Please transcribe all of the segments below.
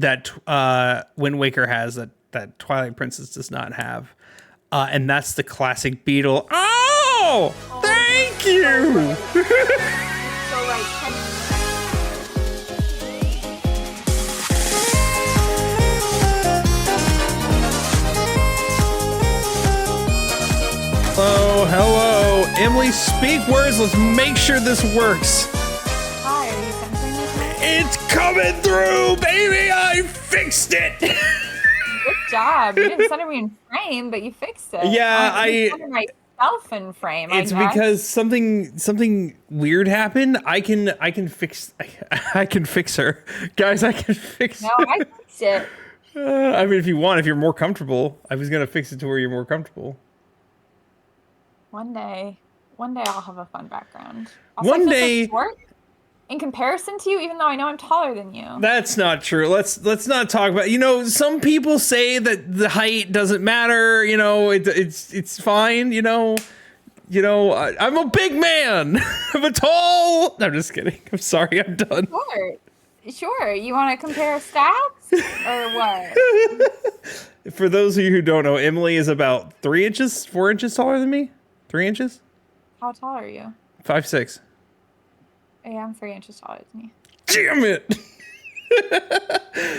that Wind Waker has that Twilight Princess does not have. And that's the classic Beetle. Oh, thank you. So right. Hello. Emily, speak words. Let's make sure this works. Hi, are you censoring this now? It's coming through, baby. I fixed it. Good job. You didn't center me in frame, but you fixed it. Yeah, I center myself in frame. It's because something weird happened. I can fix her, guys. I can fix. No, I fixed it. I mean, if you want, if you're more comfortable, I was gonna fix it to where you're more comfortable. One day I'll have a fun background. One day, short in comparison to you, even though I know I'm taller than you. That's not true. Let's not talk about. Some people say that the height doesn't matter. It's fine. I'm a big man. I'm a tall. No, I'm just kidding. I'm sorry. I'm done. Sure. You want to compare stats or what? For those of you who don't know, Emily is about 4 inches taller than me. 3 inches? How tall are you? 5'6". Yeah, I'm 3 inches taller than you. Damn it!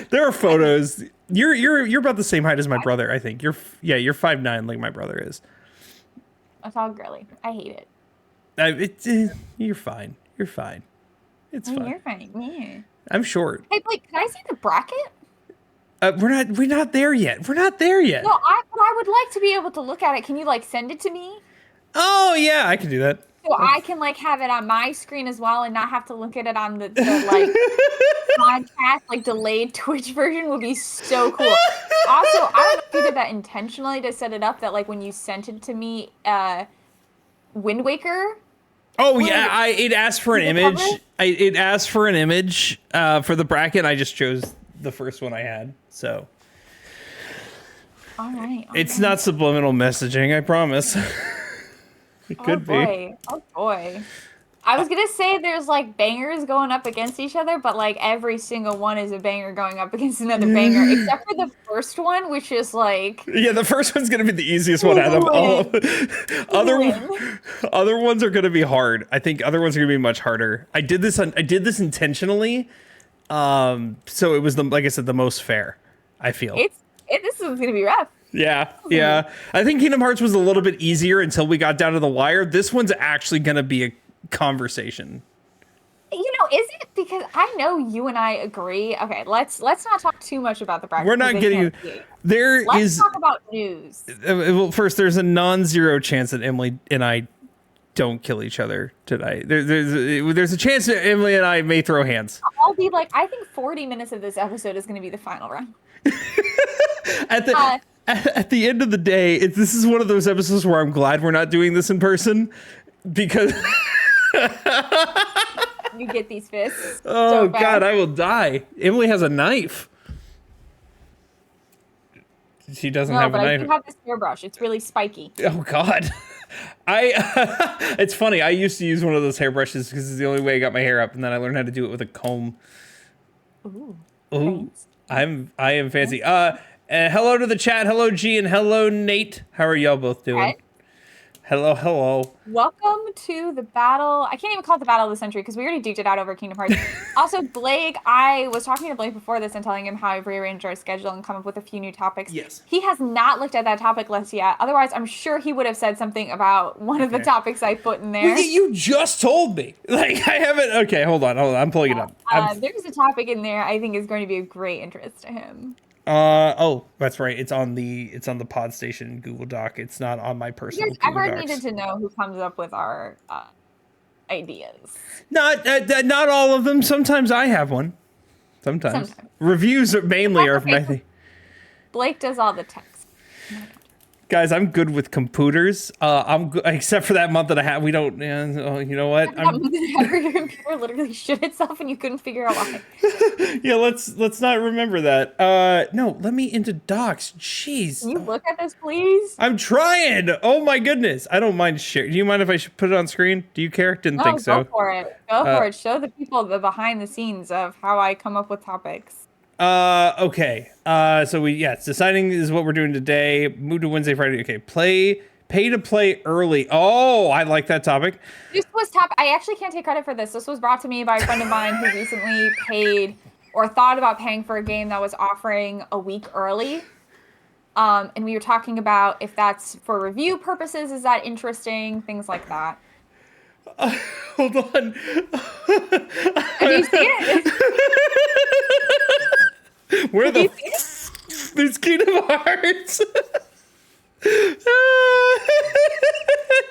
There are photos. You're about the same height as my brother, I think. You're 5'9", like my brother is. That's all girly. I hate it. You're fine. You're fine. It's fine. You're fine. Yeah. I'm short. Hey, Blake, can I see the bracket? We're not there yet. We're not there yet. No, I would like to be able to look at it. Can you send it to me? Oh yeah, I can do that. So I can have it on my screen as well and not have to look at it on the podcast, delayed Twitch version would be so cool. Also, I don't know if you did that intentionally to set it up that when you sent it to me, Wind Waker. Oh yeah, it asked for an image. It asked for an image for the bracket. I just chose the first one I had. So. All right. It's not subliminal messaging, I promise. It could be. Oh boy. I was gonna say there's bangers going up against each other, but every single one is a banger going up against another banger, except for the first one, which is Yeah, the first one's gonna be the easiest one out of all. Other ones are gonna be hard. I think other ones are gonna be much harder. I did this intentionally, so it was like I said, the most fair. I feel this is gonna be rough. Yeah. I think Kingdom Hearts was a little bit easier until we got down to the wire. This one's actually going to be a conversation. Is it? Because I know you and I agree. Okay, let's not talk too much about the bracket. We're not getting Let's talk about news. Well, first, there's a non-zero chance that Emily and I don't kill each other tonight. There's a chance that Emily and I may throw hands. I'll be I think 40 minutes of this episode is going to be the final round. At the end of the day, this is one of those episodes where I'm glad we're not doing this in person because you get these fists. Oh God, I will die. Emily has a knife. She doesn't have a knife. I do have this hairbrush. It's really spiky. Oh God. It's funny. I used to use one of those hairbrushes because it's the only way I got my hair up, and then I learned how to do it with a comb. Ooh. I am fancy. Hello to the chat. Hello, G, and hello, Nate. How are y'all both doing? Hi. Hello. Welcome to the battle. I can't even call it the battle of the century because we already duked it out over Kingdom Hearts. Also, Blake, I was talking to Blake before this and telling him how I've rearranged our schedule and come up with a few new topics. Yes. He has not looked at that topic list yet. Otherwise, I'm sure he would have said something about one of the topics I put in there. You just told me. I haven't. Okay, hold on. I'm pulling it up. There's a topic in there I think is going to be of great interest to him. Oh, that's right. It's on the Podstation Google Doc. It's not on my personal Google Docs. Ever needed to know who comes up with our ideas? Not all of them. Sometimes I have one. Sometimes. Reviews mainly are my thing. Blake does all the text. Guys, I'm good with computers. I'm good, except for that month that I had. We don't. You know what? Your computer literally shit itself, and you couldn't figure out why. Yeah, let's not remember that. No, let me into docs. Jeez. Can you look at this, please? I'm trying. Oh my goodness. I don't mind sharing. Do you mind if I should put it on screen? Do you care? Didn't think so. Go for it. Go for it. Show the people the behind the scenes of how I come up with topics. Okay. So it's deciding is what we're doing today. Move to Wednesday, Friday. Okay. Pay to play early. Oh, I like that topic. This was top. I actually can't take credit for this. This was brought to me by a friend of mine who recently paid or thought about paying for a game that was offering a week early. And we were talking about if that's for review purposes, is that interesting? Things like that. Hold on. Have you seen it? Where the there's Kingdom Hearts.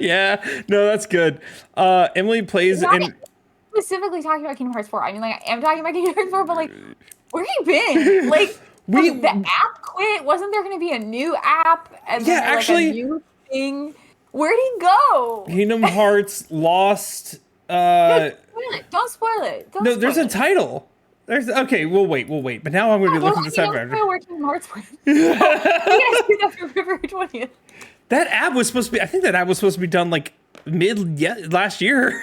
Yeah, no, that's good. Emily plays in specifically talking about Kingdom Hearts 4. I mean, like, I am talking about Kingdom Hearts 4, but like, where have you been? Like, the app quit. Wasn't there going to be a new app? And yeah, then, actually, like, a new thing. Where'd he go? Kingdom Hearts lost. Don't spoil it. No, there's a title. Okay, we'll wait. But now I'm going to be looking this up. Don't spoil where Kingdom Hearts went. We're going to do that for February 20th. That app was supposed to be. I think that app was supposed to be done like last year.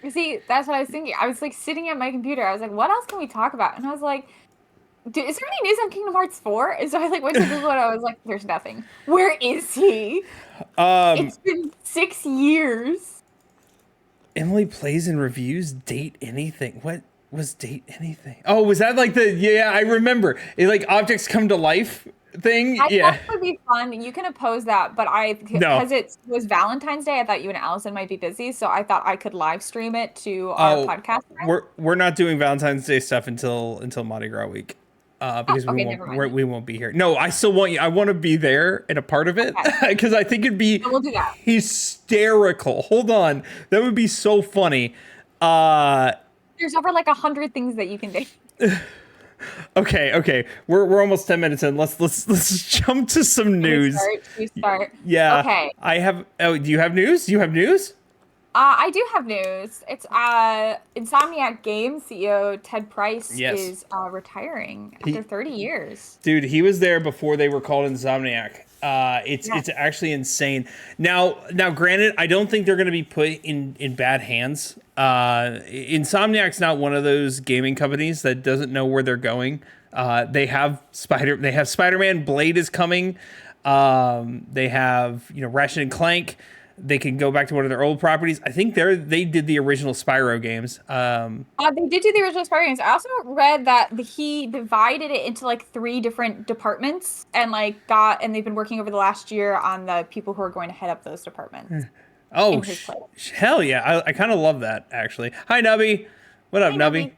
You see, that's what I was thinking. I was like sitting at my computer. I was like, what else can we talk about? And I was like, is there any news on Kingdom Hearts 4? And so I like went to Google and I was like, there's nothing. Where is he? It's been 6 years. Emily plays and reviews Date Anything. What was Date Anything? Oh, was that like I remember. It like objects come to life thing. I thought it would be fun. You can oppose that, but because it was Valentine's Day, I thought you and Allison might be busy, so I thought I could live stream it to our podcast. We're not doing Valentine's Day stuff until Mardi Gras week. Because we won't be here. No, I still want you. I want to be there and a part of it because I think it'd be we'll do that. Hysterical. Hold on, that would be so funny. There's over like 100 things that you can do. Okay. We're almost 10 minutes in. Let's jump to some news. You start. Yeah. Okay. I have. Oh, do you have news? You have news? I do have news. It's Insomniac Games CEO Ted Price is retiring after 30 years. Dude, he was there before they were called Insomniac. It's actually insane. Now, granted, I don't think they're going to be put in bad hands. Insomniac's not one of those gaming companies that doesn't know where they're going. They have Spider-Man. Blade is coming. They have Ratchet and Clank. They can go back to one of their old properties. I think they did the original Spyro games. They did do the original Spyro games. I also read that he divided it into like 3 different departments and they've been working over the last year on the people who are going to head up those departments. Oh, hell yeah. I kind of love that, actually. Hi, Nubby. What up, Nubby?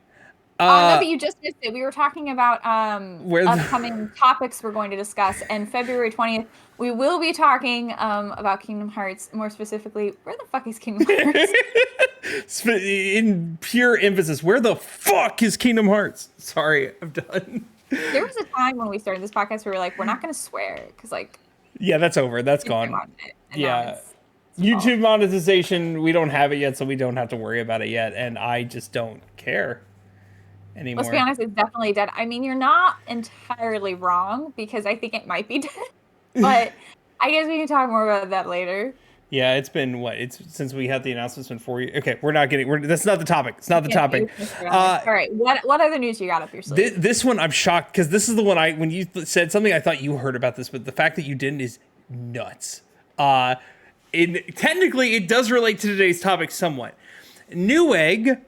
No, but you just missed it. We were talking about upcoming topics we're going to discuss, and February 20th, we will be talking about Kingdom Hearts. More specifically, where the fuck is Kingdom Hearts? In pure emphasis, where the fuck is Kingdom Hearts? Sorry, I'm done. There was a time when we started this podcast where we were like, we're not going to swear, because yeah, that's over. That's gone. Yeah. YouTube monetization, we don't have it yet, so we don't have to worry about it yet, and I just don't care anymore. Let's be honest, it's definitely dead. I mean, you're not entirely wrong, because I think it might be dead, but I guess we can talk more about that later. Yeah, it's been since we had the announcement, it's been 4 years. Okay, that's not the topic. It's not the topic. All right, what other news you got up your sleeve? This one, I'm shocked, because this is the one when you said something, I thought you heard about this, but the fact that you didn't is nuts. Technically, it does relate to today's topic somewhat. Newegg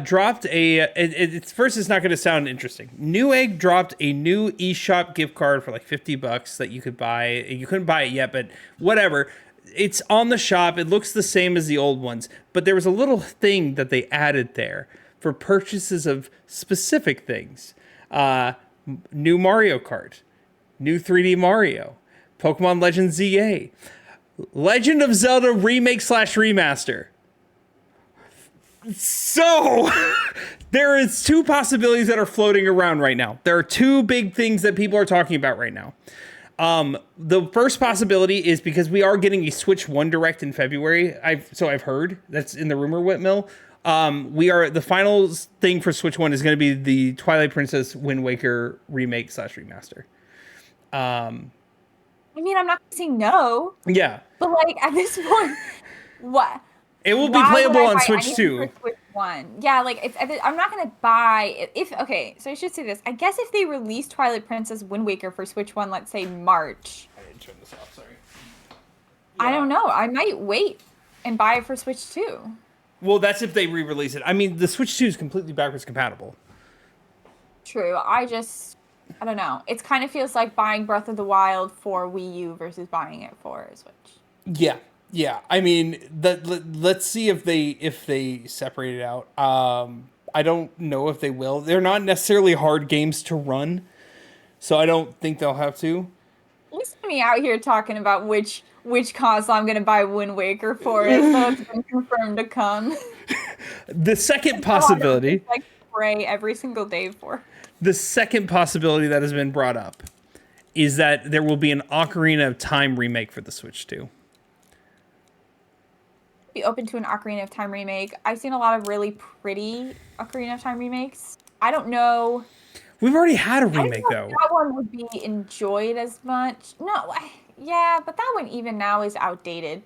dropped first, it's not going to sound interesting. Newegg dropped a new eShop gift card for like $50 that you could buy. You couldn't buy it yet, but whatever. It's on the shop. It looks the same as the old ones, but there was a little thing that they added there for purchases of specific things. New Mario Kart, new 3D Mario, Pokemon Legend ZA, Legend of Zelda remake / remaster. So, there is 2 possibilities that are floating around right now. There are 2 big things that people are talking about right now. The first possibility is because we are getting a Switch 1 Direct in February. I've heard. That's in the rumor mill. The final thing for Switch 1 is going to be the Twilight Princess Wind Waker remake / remaster. I mean, I'm not saying no. Yeah. But at this point, what? It will be playable on Switch 2. Switch one. Yeah, like if I'm not gonna buy if okay. So I should say this. I guess if they release Twilight Princess Wind Waker for Switch 1, let's say March. I didn't turn this off. Sorry. I don't know. I might wait and buy it for Switch 2. Well, that's if they re-release it. I mean, the Switch 2 is completely backwards compatible. True. I don't know. It kind of feels like buying Breath of the Wild for Wii U versus buying it for Switch. Yeah. Yeah, I mean, let's see if they separate it out. I don't know if they will. They're not necessarily hard games to run, so I don't think they'll have to. Listen to me out here talking about which console I'm gonna buy Wind Waker for. It so it's been confirmed to come. The second possibility, like pray every single day for. The second possibility that has been brought up is that there will be an Ocarina of Time remake for the Switch 2. Be open to an Ocarina of Time remake. I've seen a lot of really pretty Ocarina of Time remakes. I don't know. We've already had a remake though. That one would be enjoyed as much. No, yeah, but that one even now is outdated.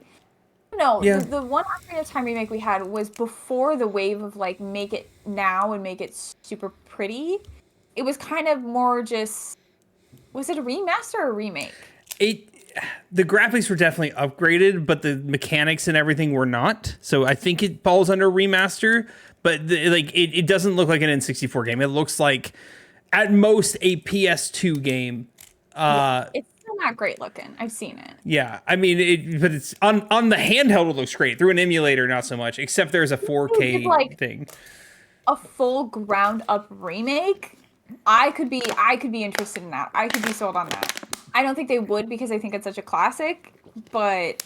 No, yeah. the one Ocarina of Time remake we had was before the wave of like make it now and make it super pretty. It was kind of more just. Was it a remaster or a remake? The graphics were definitely upgraded, but the mechanics and everything were not. So I think it falls under remaster, but it doesn't look like an N64 game. It looks like at most a PS2 game. It's still not great looking. I've seen it. Yeah, I mean, but it's on the handheld. It looks great. Through an emulator, not so much. Except there's a 4K thing. A full ground up remake. I could be interested in that. I could be sold on that. I don't think they would because I think it's such a classic, but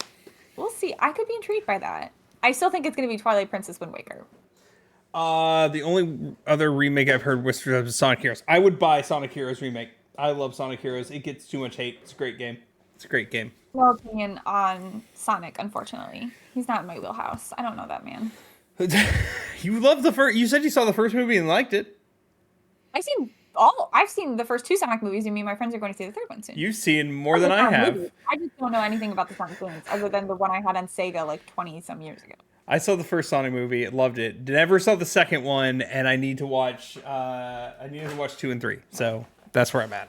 we'll see. I could be intrigued by that. I still think it's going to be Twilight Princess Wind Waker. The only other remake I've heard whispered of is Sonic Heroes. I would buy Sonic Heroes remake. I love Sonic Heroes. It gets too much hate. It's a great game. It's a great game. No opinion on Sonic, unfortunately. He's not in my wheelhouse. I don't know that man. You love the first. You said you saw the first movie and liked it. I've seen the first two Sonic movies, and me and my friends are going to see the third one soon. You've seen more than I have. I just don't know anything about the Sonic movies other than the one I had on Sega like 20-some years ago. I saw the first Sonic movie, loved it. Never saw the second one, and I need to watch 2 and 3. So that's where I'm at.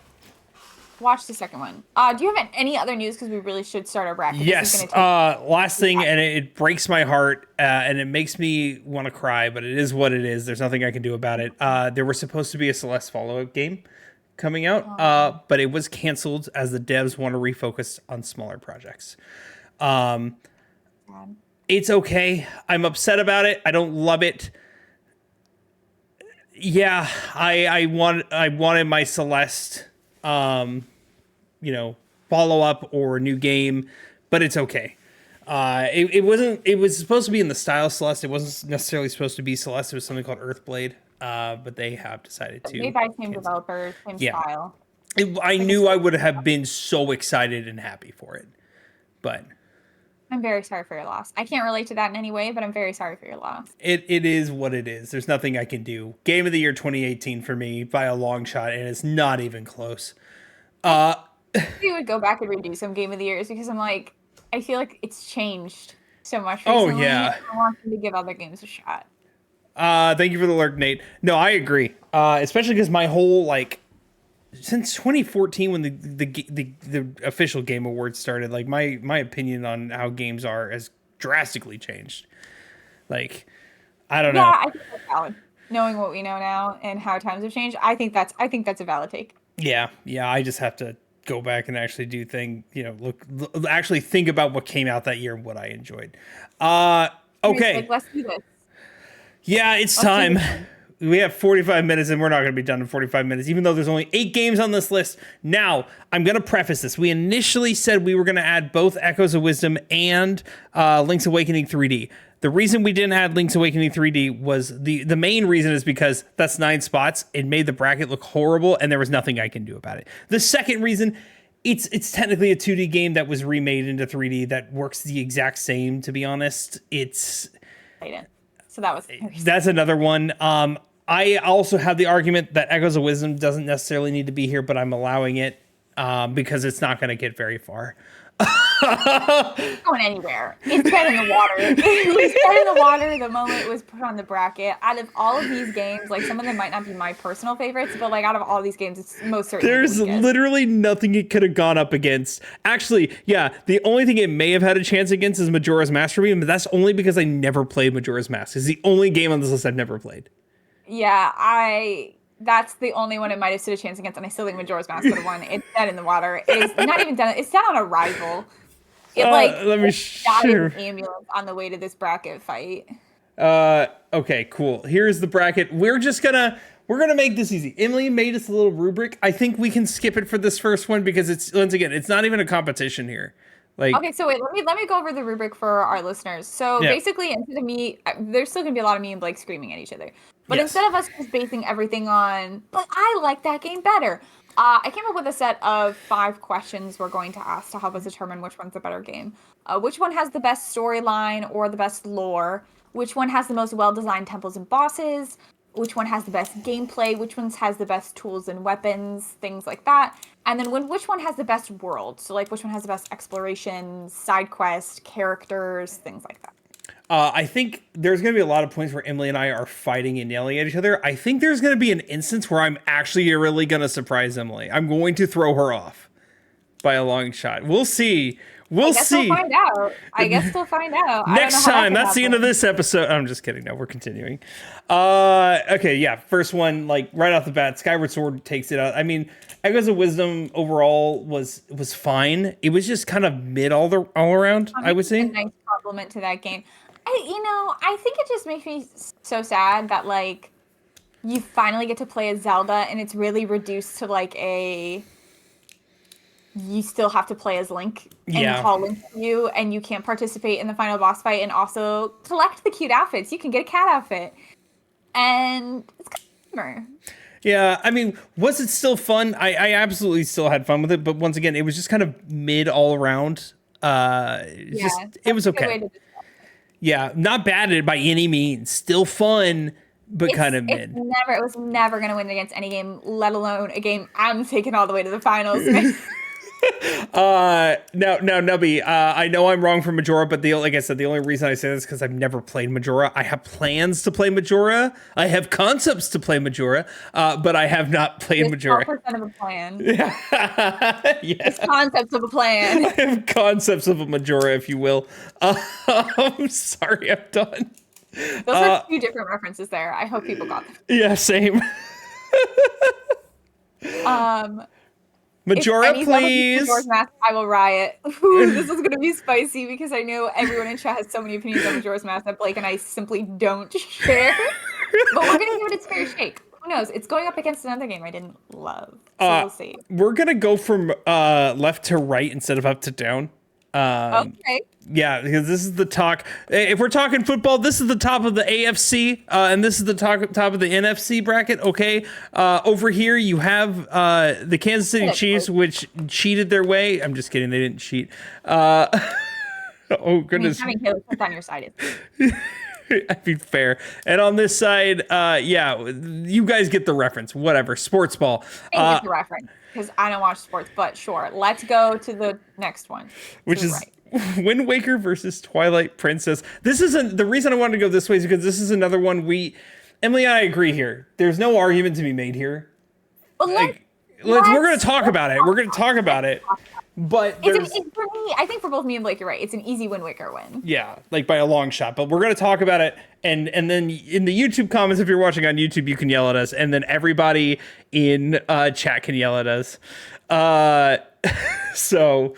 Watch the second one. Do you have any other news? Because we really should start our bracket. Yes. Last thing, and it breaks my heart, and it makes me want to cry, but it is what it is. There's nothing I can do about it. There was supposed to be a Celeste follow-up game coming out, but it was canceled as the devs want to refocus on smaller projects. It's okay. I'm upset about it. I don't love it. Yeah, I wanted my Celeste follow up or new game, but it's okay. It was supposed to be in the style Celeste. It wasn't necessarily supposed to be Celeste. It was something called Earthblade. But they have decided to. Made by same developer, same style. I knew I would have been so excited and happy for it, but I'm very sorry for your loss. I can't relate to that in any way, but I'm very sorry for your loss. It is what it is. There's nothing I can do. Game of the year 2018 for me by a long shot, and it's not even close. We would go back and redo some Game of the Years because I feel like it's changed so much recently. Oh, yeah. I want them to give other games a shot. Thank you for the alert, Nate. No, I agree. Especially because my whole, since 2014 when the official Game Awards started, my opinion on how games are has drastically changed. I don't know. Yeah, I think that's valid. Knowing what we know now and how times have changed, I think that's a valid take. Yeah, I just have to go back and actually do actually think about what came out that year and what I enjoyed. Okay. Let's do this. Yeah, it's time. We have 45 minutes and we're not going to be done in 45 minutes, even though there's only 8 games on this list. Now, I'm going to preface this. We initially said we were going to add both Echoes of Wisdom and Link's Awakening 3D. The reason we didn't add Link's Awakening 3D was the main reason is because that's 9 spots. It made the bracket look horrible and there was nothing I can do about it. The second reason, it's technically a 2D game that was remade into 3D that works the exact same, to be honest. So that's another one. I also have the argument that Echoes of Wisdom doesn't necessarily need to be here, but I'm allowing it because it's not going to get very far. going anywhere. It's dead in the water. It was dead in the water the moment it was put on the bracket. Out of all of these games, like some of them might not be my personal favorites, but like out of all these games, it's most certainly There's literally nothing it could have gone up against. Actually, yeah, the only thing it may have had a chance against is Majora's Mask for me, but that's only because I never played Majora's Mask. It's the only game on this list I've never played. Yeah, that's the only one it might have stood a chance against, and I still think Majora's Mask would have won. It's dead in the water. It's not even dead. It's dead on arrival. It let me died in an ambulance on the way to this bracket fight. Okay, cool. Here's the bracket. We're gonna make this easy. Emily made us a little rubric. I think we can skip it for this first one because it's not even a competition here. Like, okay, so wait, let me go over the rubric for our listeners. So basically, instead of me, there's still gonna be a lot of me and Blake screaming at each other. But instead of us just basing everything on, but I like that game better. I came up with a set of 5 questions we're going to ask to help us determine which one's a better game. Which one has the best storyline or the best lore? Which one has the most well-designed temples and bosses? Which one has the best gameplay? Which one has the best tools and weapons? Things like that. And then which one has the best world? So like which one has the best exploration, side quest, characters, things like that. I think there's going to be a lot of points where Emily and I are fighting and yelling at each other. I think there's going to be an instance where I'm actually really going to surprise Emily. I'm going to throw her off by a long shot. We'll see. We'll see. We'll find out. I guess we'll find out. Next time. That's the end of this episode. I'm just kidding. No, we're continuing. Okay, yeah. First one, like right off the bat, Skyward Sword takes it out. I mean, Echoes of Wisdom overall was fine. It was just kind of mid all around, I would say. A nice compliment to that game. I think it just makes me so sad that like you finally get to play as Zelda and it's really reduced to like you still have to play as Link and call Link to you, and you can't participate in the final boss fight and also collect the cute outfits. You can get a cat outfit. And it's kind of a bummer. Yeah, I mean, was it still fun? I absolutely still had fun with it, but once again, it was just kind of mid all around. It was okay. Yeah, not bad by any means. Still fun, but kind of mid. It was never going to win against any game, let alone a game I'm taking all the way to the finals. Now, Nubby, I know I'm wrong for Majora, but like I said, the only reason I say this is because I've never played Majora. I have plans to play Majora. I have concepts to play Majora, but I have not played Majora. 12% of a plan. Yeah. It's concepts of a plan. I have concepts of a Majora, if you will. I'm sorry, I'm done. Those are 2 different references there. I hope people got them. Yeah, same. Majora, please. Majora's Mask, I will riot. Ooh, this is going to be spicy because I know everyone in chat has so many opinions on Majora's Mask that Blake and I simply don't share. But we're going to give it its fair shake. Who knows? It's going up against another game I didn't love. So we'll see. We're going to go from left to right instead of up to down. Okay. Yeah, because this is the talk. If we're talking football, this is the top of the AFC, and this is the top of the NFC bracket. Okay, over here you have the Kansas City Chiefs, which cheated their way. I'm just kidding; they didn't cheat. Oh goodness! I mean, having Taylor Swift on your side is. I'd be fair. And on this side, you guys get the reference. Whatever, sports ball. I get the reference because I don't watch sports, but sure. Let's go to the next one, which is. Right. Wind Waker versus Twilight Princess. This isn't the reason I wanted to go this way is because this is another one Emily and I agree here. There's no argument to be made here. Well, we're going to talk about it. We're going to talk about it. But for me, I think for both me and Blake, you're right. It's an easy Wind Waker win. Yeah, like by a long shot. But we're going to talk about it. And then in the YouTube comments, if you're watching on YouTube, you can yell at us. And then everybody in chat can yell at us. So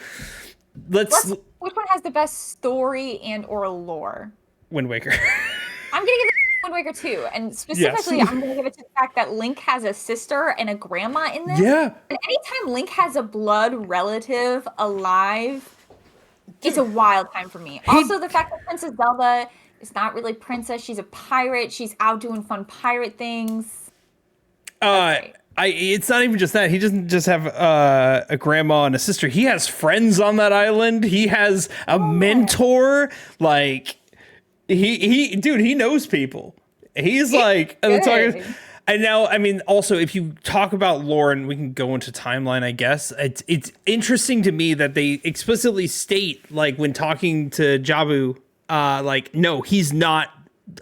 which one has the best story and or lore? Wind Waker. I'm gonna give it Wind Waker 2, and specifically, I'm gonna give it to the fact that Link has a sister and a grandma in this. Yeah. And anytime Link has a blood relative alive, it's a wild time for me. Also, the fact that Princess Zelda is not really princess; she's a pirate. She's out doing fun pirate things. It's not even just that. He doesn't just have a grandma and a sister. He has friends on that island. He has a mentor. Like he knows people. He's like, And now, I mean, also, if you talk about lore, and we can go into timeline, I guess, it's interesting to me that they explicitly state, like, when talking to Jabu, like, no, he's not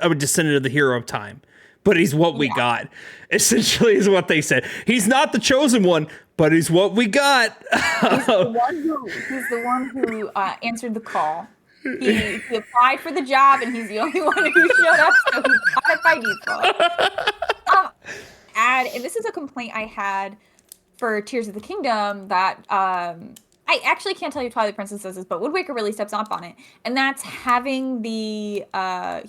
a descendant of the hero of time, but he's what we got, essentially, is what they said. He's not the chosen one, but he's what we got. He's the one who answered the call. He applied for the job, and he's the only one who showed up, so he got it by default. And this is a complaint I had for Tears of the Kingdom that I actually can't tell you Twilight Princess does this, but Wind Waker really steps up on it, and that's having the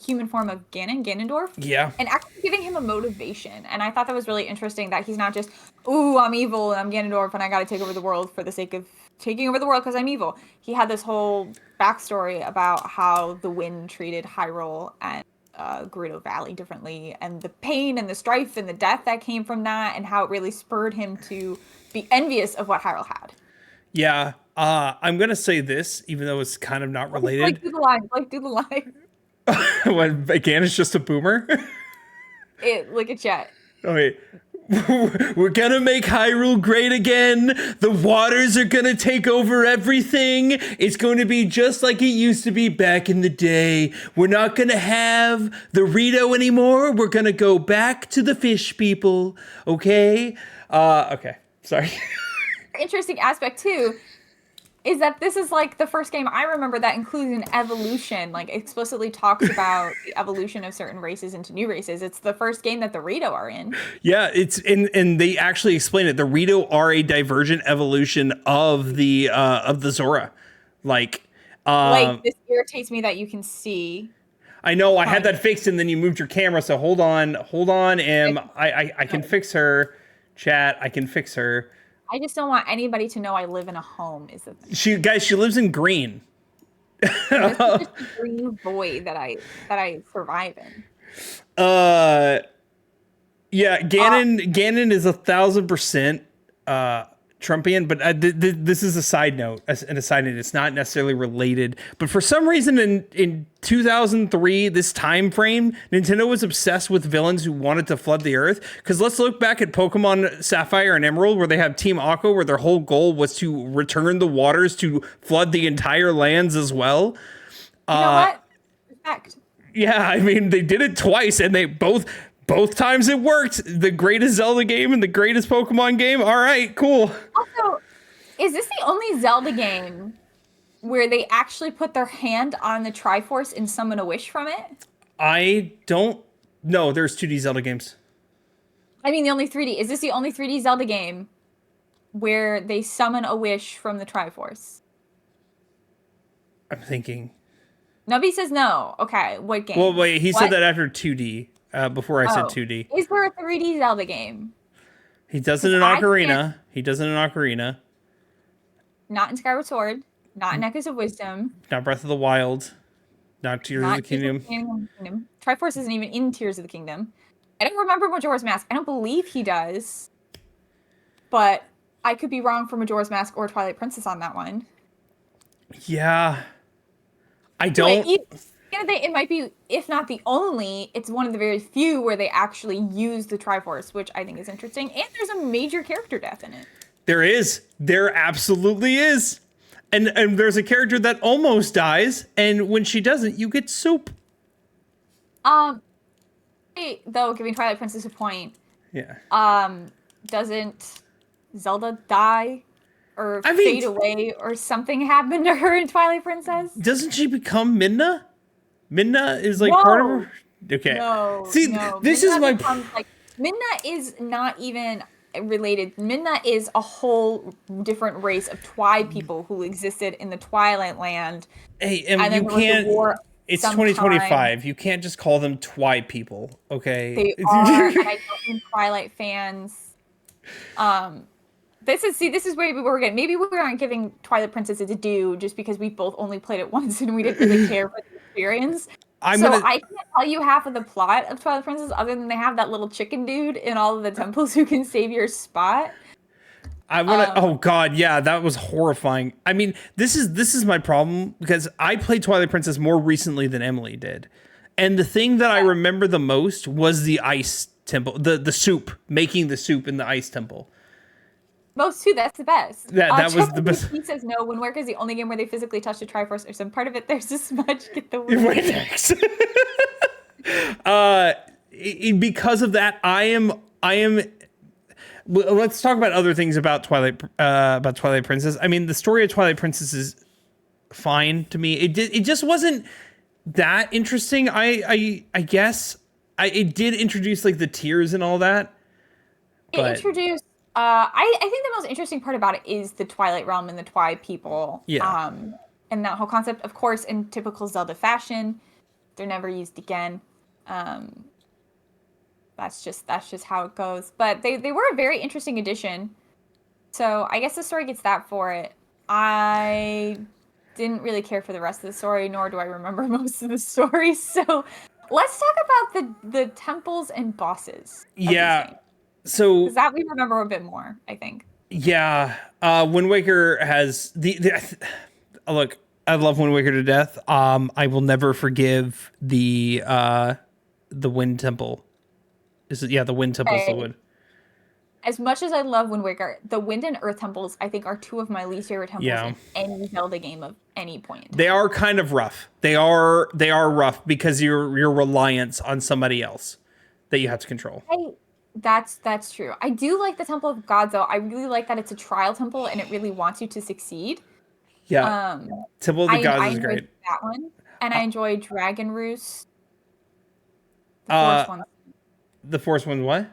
human form of Ganondorf. Yeah. And actually giving him a motivation. And I thought that was really interesting that he's not just, ooh, I'm evil and I'm Ganondorf and I got to take over the world for the sake of taking over the world because I'm evil. He had this whole backstory about how the wind treated Hyrule and Gerudo Valley differently, and the pain and the strife and the death that came from that, and how it really spurred him to be envious of what Hyrule had. Yeah, I'm gonna say this, even though it's kind of not related. Like, do the line. When again, it's just a boomer. Look at chat. Okay. We're gonna make Hyrule great again. The waters are gonna take over everything. It's going to be just like it used to be back in the day. We're not gonna have the Rito anymore. We're gonna go back to the fish people. Okay? Okay. Sorry. Interesting aspect too is that this is like the first game I remember that includes an evolution, like explicitly talks about the evolution of certain races into new races. It's the first game that the Rito are in. Yeah, it's and they actually explain it. The Rito are a divergent evolution of the Zora. Like this irritates me that you can see. I know I had that fixed and then you moved your camera, so hold on, I can fix her. Chat, I can fix her. I just don't want anybody to know I live in a home. Is the thing. She lives in green. This is just a green void that I survive in. Yeah, Ganon is 1,000% Trumpian, but this is a side note. It's not necessarily related. But for some reason, in 2003, this time frame, Nintendo was obsessed with villains who wanted to flood the Earth. Because let's look back at Pokemon Sapphire and Emerald, where they have Team Aqua, where their whole goal was to return the waters to flood the entire lands as well. You know what? Respect. Yeah, I mean, they did it twice, and they both times it worked. The greatest Zelda game and the greatest Pokemon game. All right, cool. Also, is this the only Zelda game where they actually put their hand on the Triforce and summon a wish from it? I don't know. There's 2D Zelda games. I mean, the only 3D. Is this the only 3D Zelda game where they summon a wish from the Triforce? I'm thinking. Nobody says no. Okay, what game? Well, wait, he said that after 2D. Before I said 2D. Is there a 3D Zelda game? He does it in Ocarina. He does it in Ocarina. Not in Skyward Sword. Not in Echoes of Wisdom. Not Breath of the Wild. Not Tears of the Kingdom. Triforce isn't even in Tears of the Kingdom. I don't remember Majora's Mask. I don't believe he does. But I could be wrong for Majora's Mask or Twilight Princess on that one. Yeah. I don't... It might be, if not the only, it's one of the very few where they actually use the Triforce, which I think is interesting. And there's a major character death in it. There is. There absolutely is. And there's a character that almost dies, and when she doesn't, you get soup. Though, giving Twilight Princess a point. Yeah. Doesn't Zelda die? Or fade away, or something happen to her in Twilight Princess? Doesn't she become Midna? Midna is like part of her. Okay. No. See, this is my. Midna is not even related. Midna is a whole different race of Twi people who existed in the Twilight Land. Hey, and you can't. It's 2025. You can't just call them Twi people. Okay. They are, and I don't mean Twilight fans. This is where we're getting. Maybe we aren't giving Twilight Princess a due just because we both only played it once and we didn't really care for the experience. I can't tell you half of the plot of Twilight Princess other than they have that little chicken dude in all of the temples who can save your spot. Oh god, yeah, that was horrifying. I mean, this is my problem because I played Twilight Princess more recently than Emily did. And the thing that I remember the most was the ice temple, the soup, making the soup in the ice temple. Most too, that's the best. That was the best. He says no. Wind Waker is the only game where they physically touch the Triforce or some part of it. There's a smudge. Get the word. Right next. Because of that, I am. Let's talk about other things about Twilight Princess. I mean, the story of Twilight Princess is fine to me. It just wasn't that interesting. I guess it did introduce like the tears and all that. It introduced. I think the most interesting part about it is the Twilight Realm and the Twi people. Yeah. And that whole concept, of course, in typical Zelda fashion, they're never used again. That's just how it goes. But they were a very interesting addition. So I guess the story gets that for it. I didn't really care for the rest of the story, nor do I remember most of the story. So let's talk about the temples and bosses. Yeah. So that we remember a bit more, I think. Yeah. Wind Waker has look, I love Wind Waker to death. I will never forgive the Wind Temple. The Wind Temple is the wood. As much as I love Wind Waker, the Wind and Earth temples, I think, are two of my least favorite temples in any Zelda game of any point. They are kind of rough. They are rough because your reliance on somebody else that you have to control. That's true. I do like the Temple of God, though. I really like that it's a trial temple and it really wants you to succeed. Yeah. Temple of the Gods is great. That one. And I enjoy Dragon Roost. The forest one. The forest one what?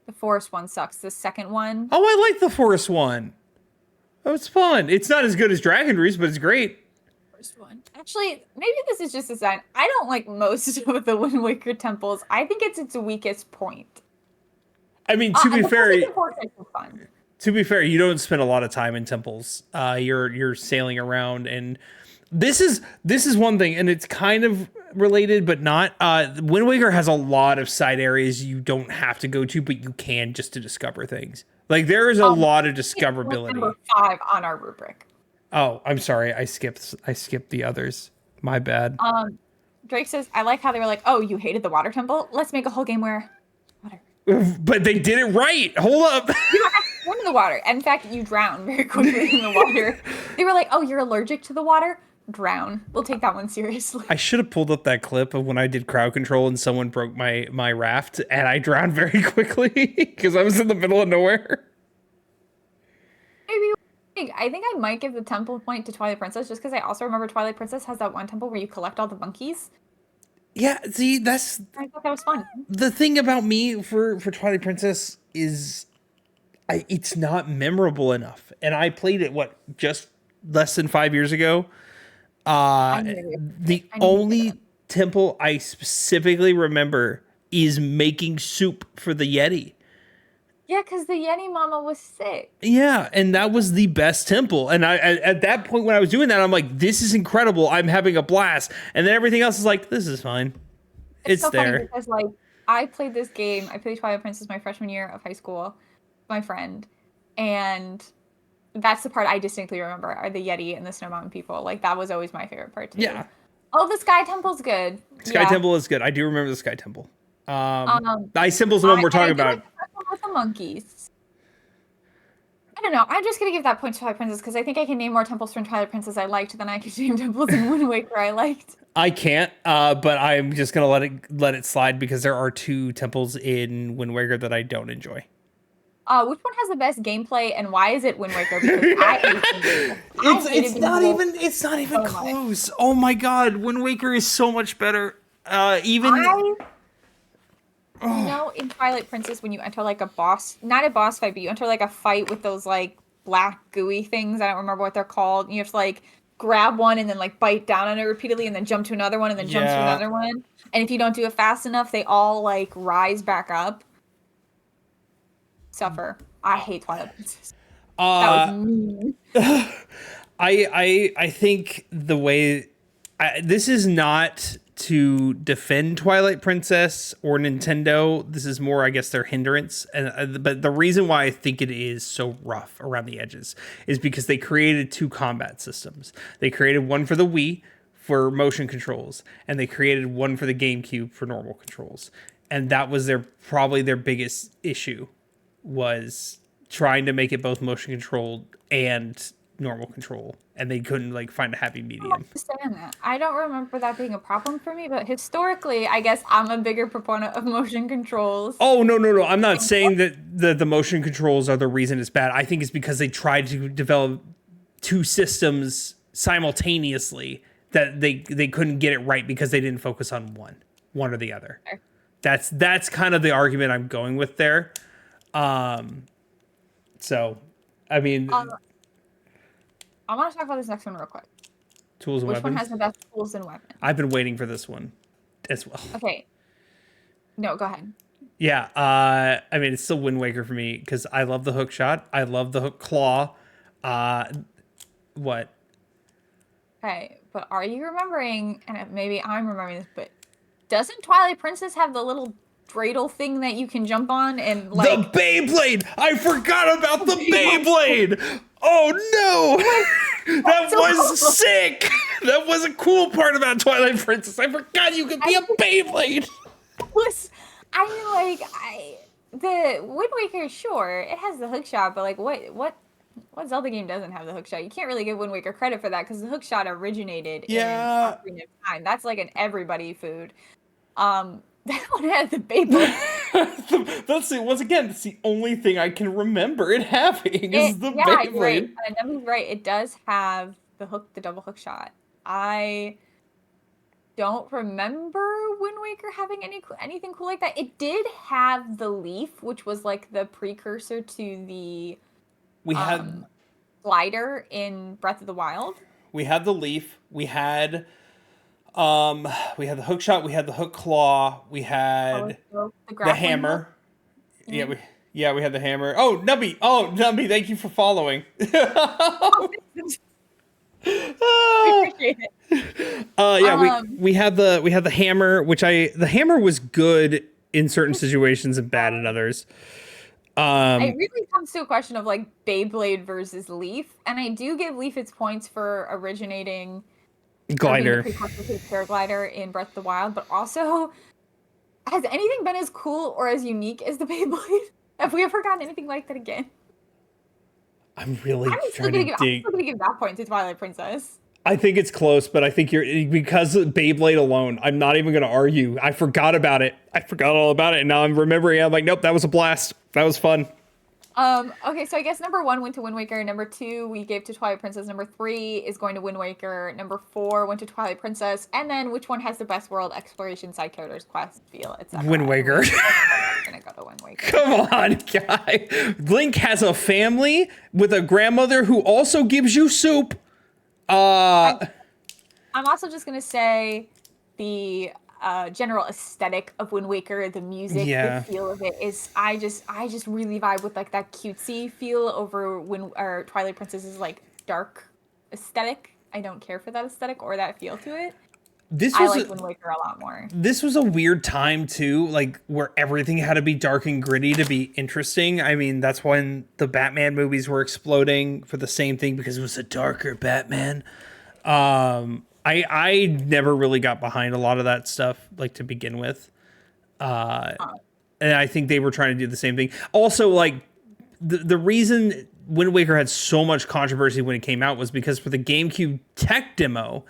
The forest one sucks. The second one. Oh, I like the forest one. Oh, it's fun. It's not as good as Dragon Roost, but it's great. First one. Actually, maybe this is just a sign. I don't like most of the Wind Waker temples. I think it's its weakest point. I mean, to be fair, you don't spend a lot of time in temples. You're sailing around, and this is one thing, and it's kind of related, but not. Wind Waker has a lot of side areas you don't have to go to, but you can just to discover things. Like there is a lot of discoverability. Number 5 on our rubric. Oh, I'm sorry, I skipped the others. My bad. Drake says, I like how they were like, oh, you hated the water temple? Let's make a whole game where water. But they did it right. Hold up. You don't have to swim in the water. In fact, you drown very quickly in the water. They were like, oh, you're allergic to the water? Drown. We'll take that one seriously. I should have pulled up that clip of when I did crowd control and someone broke my raft and I drowned very quickly because I was in the middle of nowhere. Maybe I think I might give the temple point to Twilight Princess just because I also remember Twilight Princess has that one temple where you collect all the monkeys. Yeah, see, I thought that was fun. The thing about me for Twilight Princess is it's not memorable enough. And I played it, just less than 5 years ago. The only temple I specifically remember is making soup for the Yeti. Yeah, because the Yeti mama was sick. Yeah, and that was the best temple. And I at that point when I was doing that, I'm like, this is incredible. I'm having a blast. And then everything else is like, this is fine. It's so there. Funny because I played this game. I played Twilight Princess my freshman year of high school with my friend. And that's the part I distinctly remember are the Yeti and the Snow Mountain people. Like that was always my favorite part too. Yeah. Oh, the Sky Temple's good. Sky Temple is good. I do remember the Sky Temple. The ice temple's the one we're talking about. With the monkeys. I don't know. I'm just gonna give that point to Twilight Princess because I think I can name more temples from Twilight Princess I liked than I could name temples in Wind Waker I liked. I can't, but I'm just gonna let it slide because there are 2 temples in Wind Waker that I don't enjoy. Which one has the best gameplay and why is it Wind Waker? Because I hate it's not even close. Much. Oh my god, Wind Waker is so much better. You know, in Twilight Princess, when you enter like a boss, not a boss fight, but you enter like a fight with those like black gooey things. I don't remember what they're called. You have to like grab one and then like bite down on it repeatedly and then jump to another one and then jump to another one. And if you don't do it fast enough, they all like rise back up. Suffer. I hate Twilight Princess. That was mean. I think the way this is not to defend Twilight Princess or Nintendo. This is more, I guess, their hindrance. But the reason why I think it is so rough around the edges is because they created 2 combat systems. They created one for the Wii for motion controls, and they created one for the GameCube for normal controls. and that was probably their biggest issue, was trying to make it both motion controlled and normal control, and they couldn't like find a happy medium. I understand that. I don't remember that being a problem for me, but historically, I guess I'm a bigger proponent of motion controls. Oh, no. I'm not saying that the motion controls are the reason it's bad. I think it's because they tried to develop two systems simultaneously that they couldn't get it right because they didn't focus on one or the other. Sure. That's kind of the argument I'm going with there. So, I mean, I want to talk about this next one real quick. tools and Which weapons. one has the best tools and weapons? I've been waiting for this one as well. Okay. No, go ahead. Yeah, I mean, it's still Wind Waker for me because I love the hook shot. I love the hook claw. What? Okay, but are you remembering, and maybe I'm remembering this, but doesn't Twilight Princess have the little dreidel thing that you can jump on and like... The Beyblade! I forgot about the Beyblade! Oh no! That was sick! That was a cool part about Twilight Princess. I forgot you could be a Beyblade! I mean, like, the Wind Waker, sure, it has the hook shot, but like, what Zelda game doesn't have the hook shot? You can't really give Wind Waker credit for that because the hook shot originated in Ocarina of Time. That's like an everybody food. That one had the Beyblade. That's it. Once again, that's the only thing I can remember it having is the yeah, Beyblade. You're right. Nemi's right. It does have the double hook shot. I don't remember Wind Waker having anything cool like that. It did have the leaf, which was like the precursor to the glider in Breath of the Wild. We had the leaf. We had the hook shot. We had the hook claw. We had the hammer. Mm-hmm. Yeah, we had the hammer. Oh, Nubby, thank you for following. I appreciate it. We had the hammer, the hammer was good in certain situations and bad in others. It really comes to a question of like Beyblade versus Leaf, and I do give Leaf its points for originating glider, paraglider in Breath of the Wild, but also, has anything been as cool or as unique as the Beyblade? Have we ever gotten anything like that again? I'm still gonna give that point to Twilight Princess. I think it's close, but I think because of Beyblade alone, I'm not even going to argue. I forgot about it. I forgot all about it, and now I'm remembering. I'm like, nope, that was a blast. That was fun. Okay, so I guess number 1 went to Wind Waker. Number 2 we gave to Twilight Princess. Number 3 is going to Wind Waker. Number 4 went to Twilight Princess. And then which one has the best world exploration, side characters, quest, feel, etc. Wind Waker. I'm gonna go to Wind Waker. Come on, guy. Link has a family with a grandmother who also gives you soup. I'm also just gonna say the general aesthetic of Wind Waker, the music, the feel of it is. I just really vibe with like that cutesy feel over Twilight Princess's like dark aesthetic. I don't care for that aesthetic or that feel to it. I like Wind Waker a lot more. This was a weird time too, like where everything had to be dark and gritty to be interesting. I mean, that's when the Batman movies were exploding for the same thing because it was a darker Batman. I never really got behind a lot of that stuff, like to begin with. And I think they were trying to do the same thing. Also, like the reason Wind Waker had so much controversy when it came out was because for the GameCube tech demo,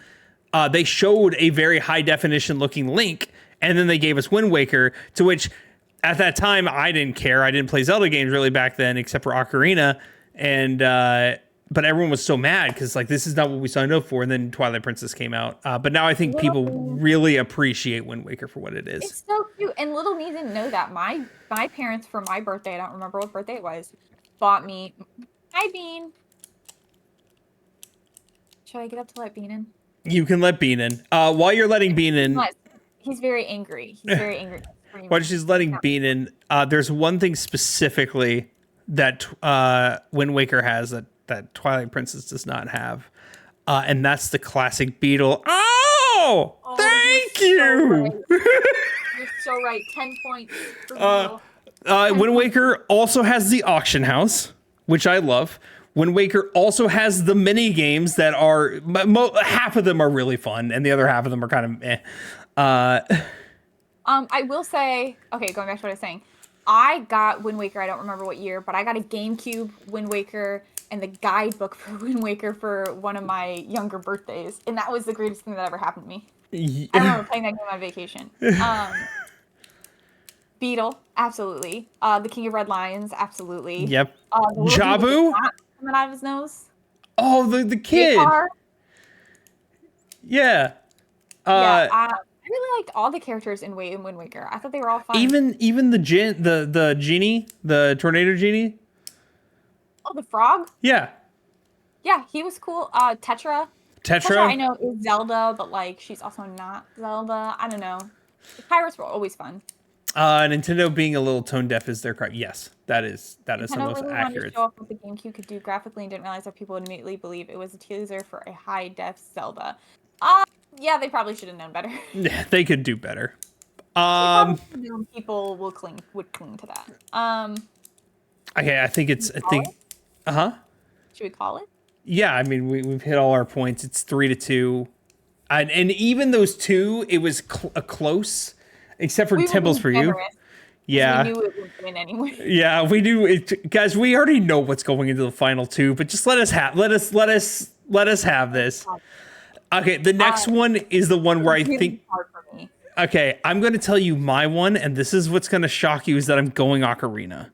they showed a very high definition looking Link, and then they gave us Wind Waker, to which at that time I didn't care. I didn't play Zelda games really back then, except for Ocarina, and but everyone was so mad because like this is not what we signed up for. And then Twilight Princess came out, but now I think people really appreciate Wind Waker for what it is. It's so cute, and little me didn't know that. My parents for my birthday, I don't remember what birthday it was, bought me. Hi, Bean. Should I get up to let Bean in? You can let Bean in. While you're letting Bean in, he's very angry. He's very angry. While she's letting Bean in, there's one thing specifically that Wind Waker has that Twilight Princess does not have, and that's the classic beetle. Oh, thank you. You're so right. 10 points for Wind Waker also has the auction house, which I love. Wind Waker also has the mini games that are half of them are really fun, and the other half of them are kind of meh. I will say, okay, going back to what I was saying, I got Wind Waker. I don't remember what year, but I got a GameCube Wind Waker and the guidebook for Wind Waker for one of my younger birthdays, and that was the greatest thing that ever happened to me. I remember playing that game on vacation. Beetle, absolutely. The King of Red Lions, absolutely. Yep. The little dude with the Jabu? snot coming out of his nose. Oh, the kid. Jakar. Yeah. Yeah, I really liked all the characters in Wind Waker. I thought they were all fun. Even the genie, the tornado genie. Oh, the frog? Yeah. Yeah, he was cool. Tetra. Tetra, I know is Zelda, but like she's also not Zelda. I don't know. The pirates were always fun. Nintendo being a little tone deaf is their crime. Yes, that is the most really accurate. wanted to show off what the GameCube could do graphically and didn't realize that people would immediately believe it was a teaser for a high def Zelda. Yeah, they probably should have known better. Yeah, they could do better. People would cling to that. Okay, I think Should we call it? Yeah, I mean we've hit all our points. It's 3-2, and even those two, it was a close, except for Temples for You. Yeah, we knew it would win anyway. Yeah, we do it, guys. We already know what's going into the final two, but just let us have this. Okay, the next one is the one where I think. Hard for me. Okay, I'm going to tell you my one, and this is what's going to shock you: is that I'm going Ocarina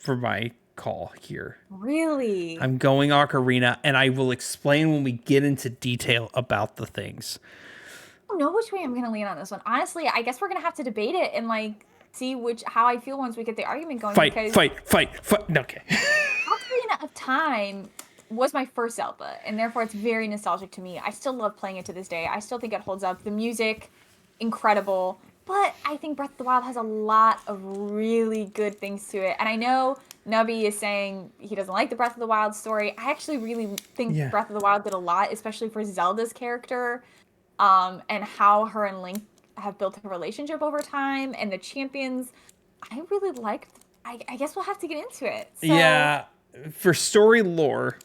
for my call here. Really? I'm going Ocarina, and I will explain when we get into detail about the things. I don't know which way I'm going to lean on this one. Honestly, I guess we're going to have to debate it and like see how I feel once we get the argument going. Fight. No, okay. Ocarina of Time was my first Zelda, and therefore it's very nostalgic to me. I still love playing it to this day. I still think it holds up. The music, incredible. But I think Breath of the Wild has a lot of really good things to it. And I know Nubby is saying he doesn't like the Breath of the Wild story. I actually really think Breath of the Wild did a lot, especially for Zelda's character, and how her and Link have built a relationship over time, and the champions. I really liked. I guess we'll have to get into it. So, yeah, for story lore,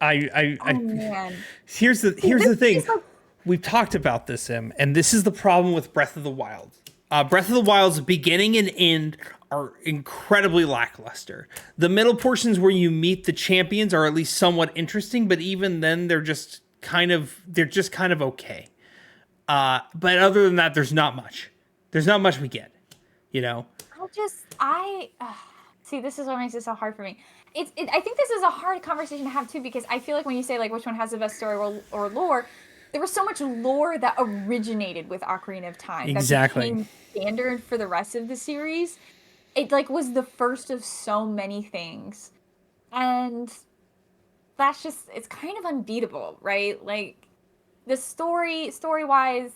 man. Here's the thing. We've talked about this, and this is the problem with Breath of the Wild. Breath of the Wild's beginning and end are incredibly lackluster. The middle portions where you meet the champions are at least somewhat interesting, but even then they're just kind of okay. But other than that, there's not much. There's not much we get, you know? See, this is what makes it so hard for me. I think this is a hard conversation to have too, because I feel like when you say like which one has the best story or lore, there was so much lore that originated with Ocarina of Time. Exactly. That became standard for the rest of the series. It like was the first of so many things. And that's just, it's kind of unbeatable, right? Like the story-wise,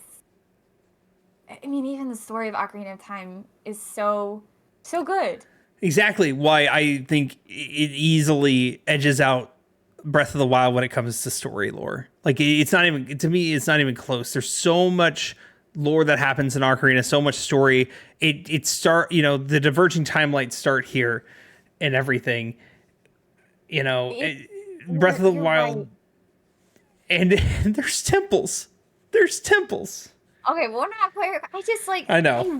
I mean, even the story of Ocarina of Time is so good. Exactly why I think it easily edges out Breath of the Wild when it comes to story lore. Like it's not even, to me, it's not even close. There's so much lore that happens in Ocarina, so much story. It start, you know, the diverging timelines start here and everything. You know, Breath of the Wild, right. and there's temples. Okay, well, we're not clear. I just like. I know.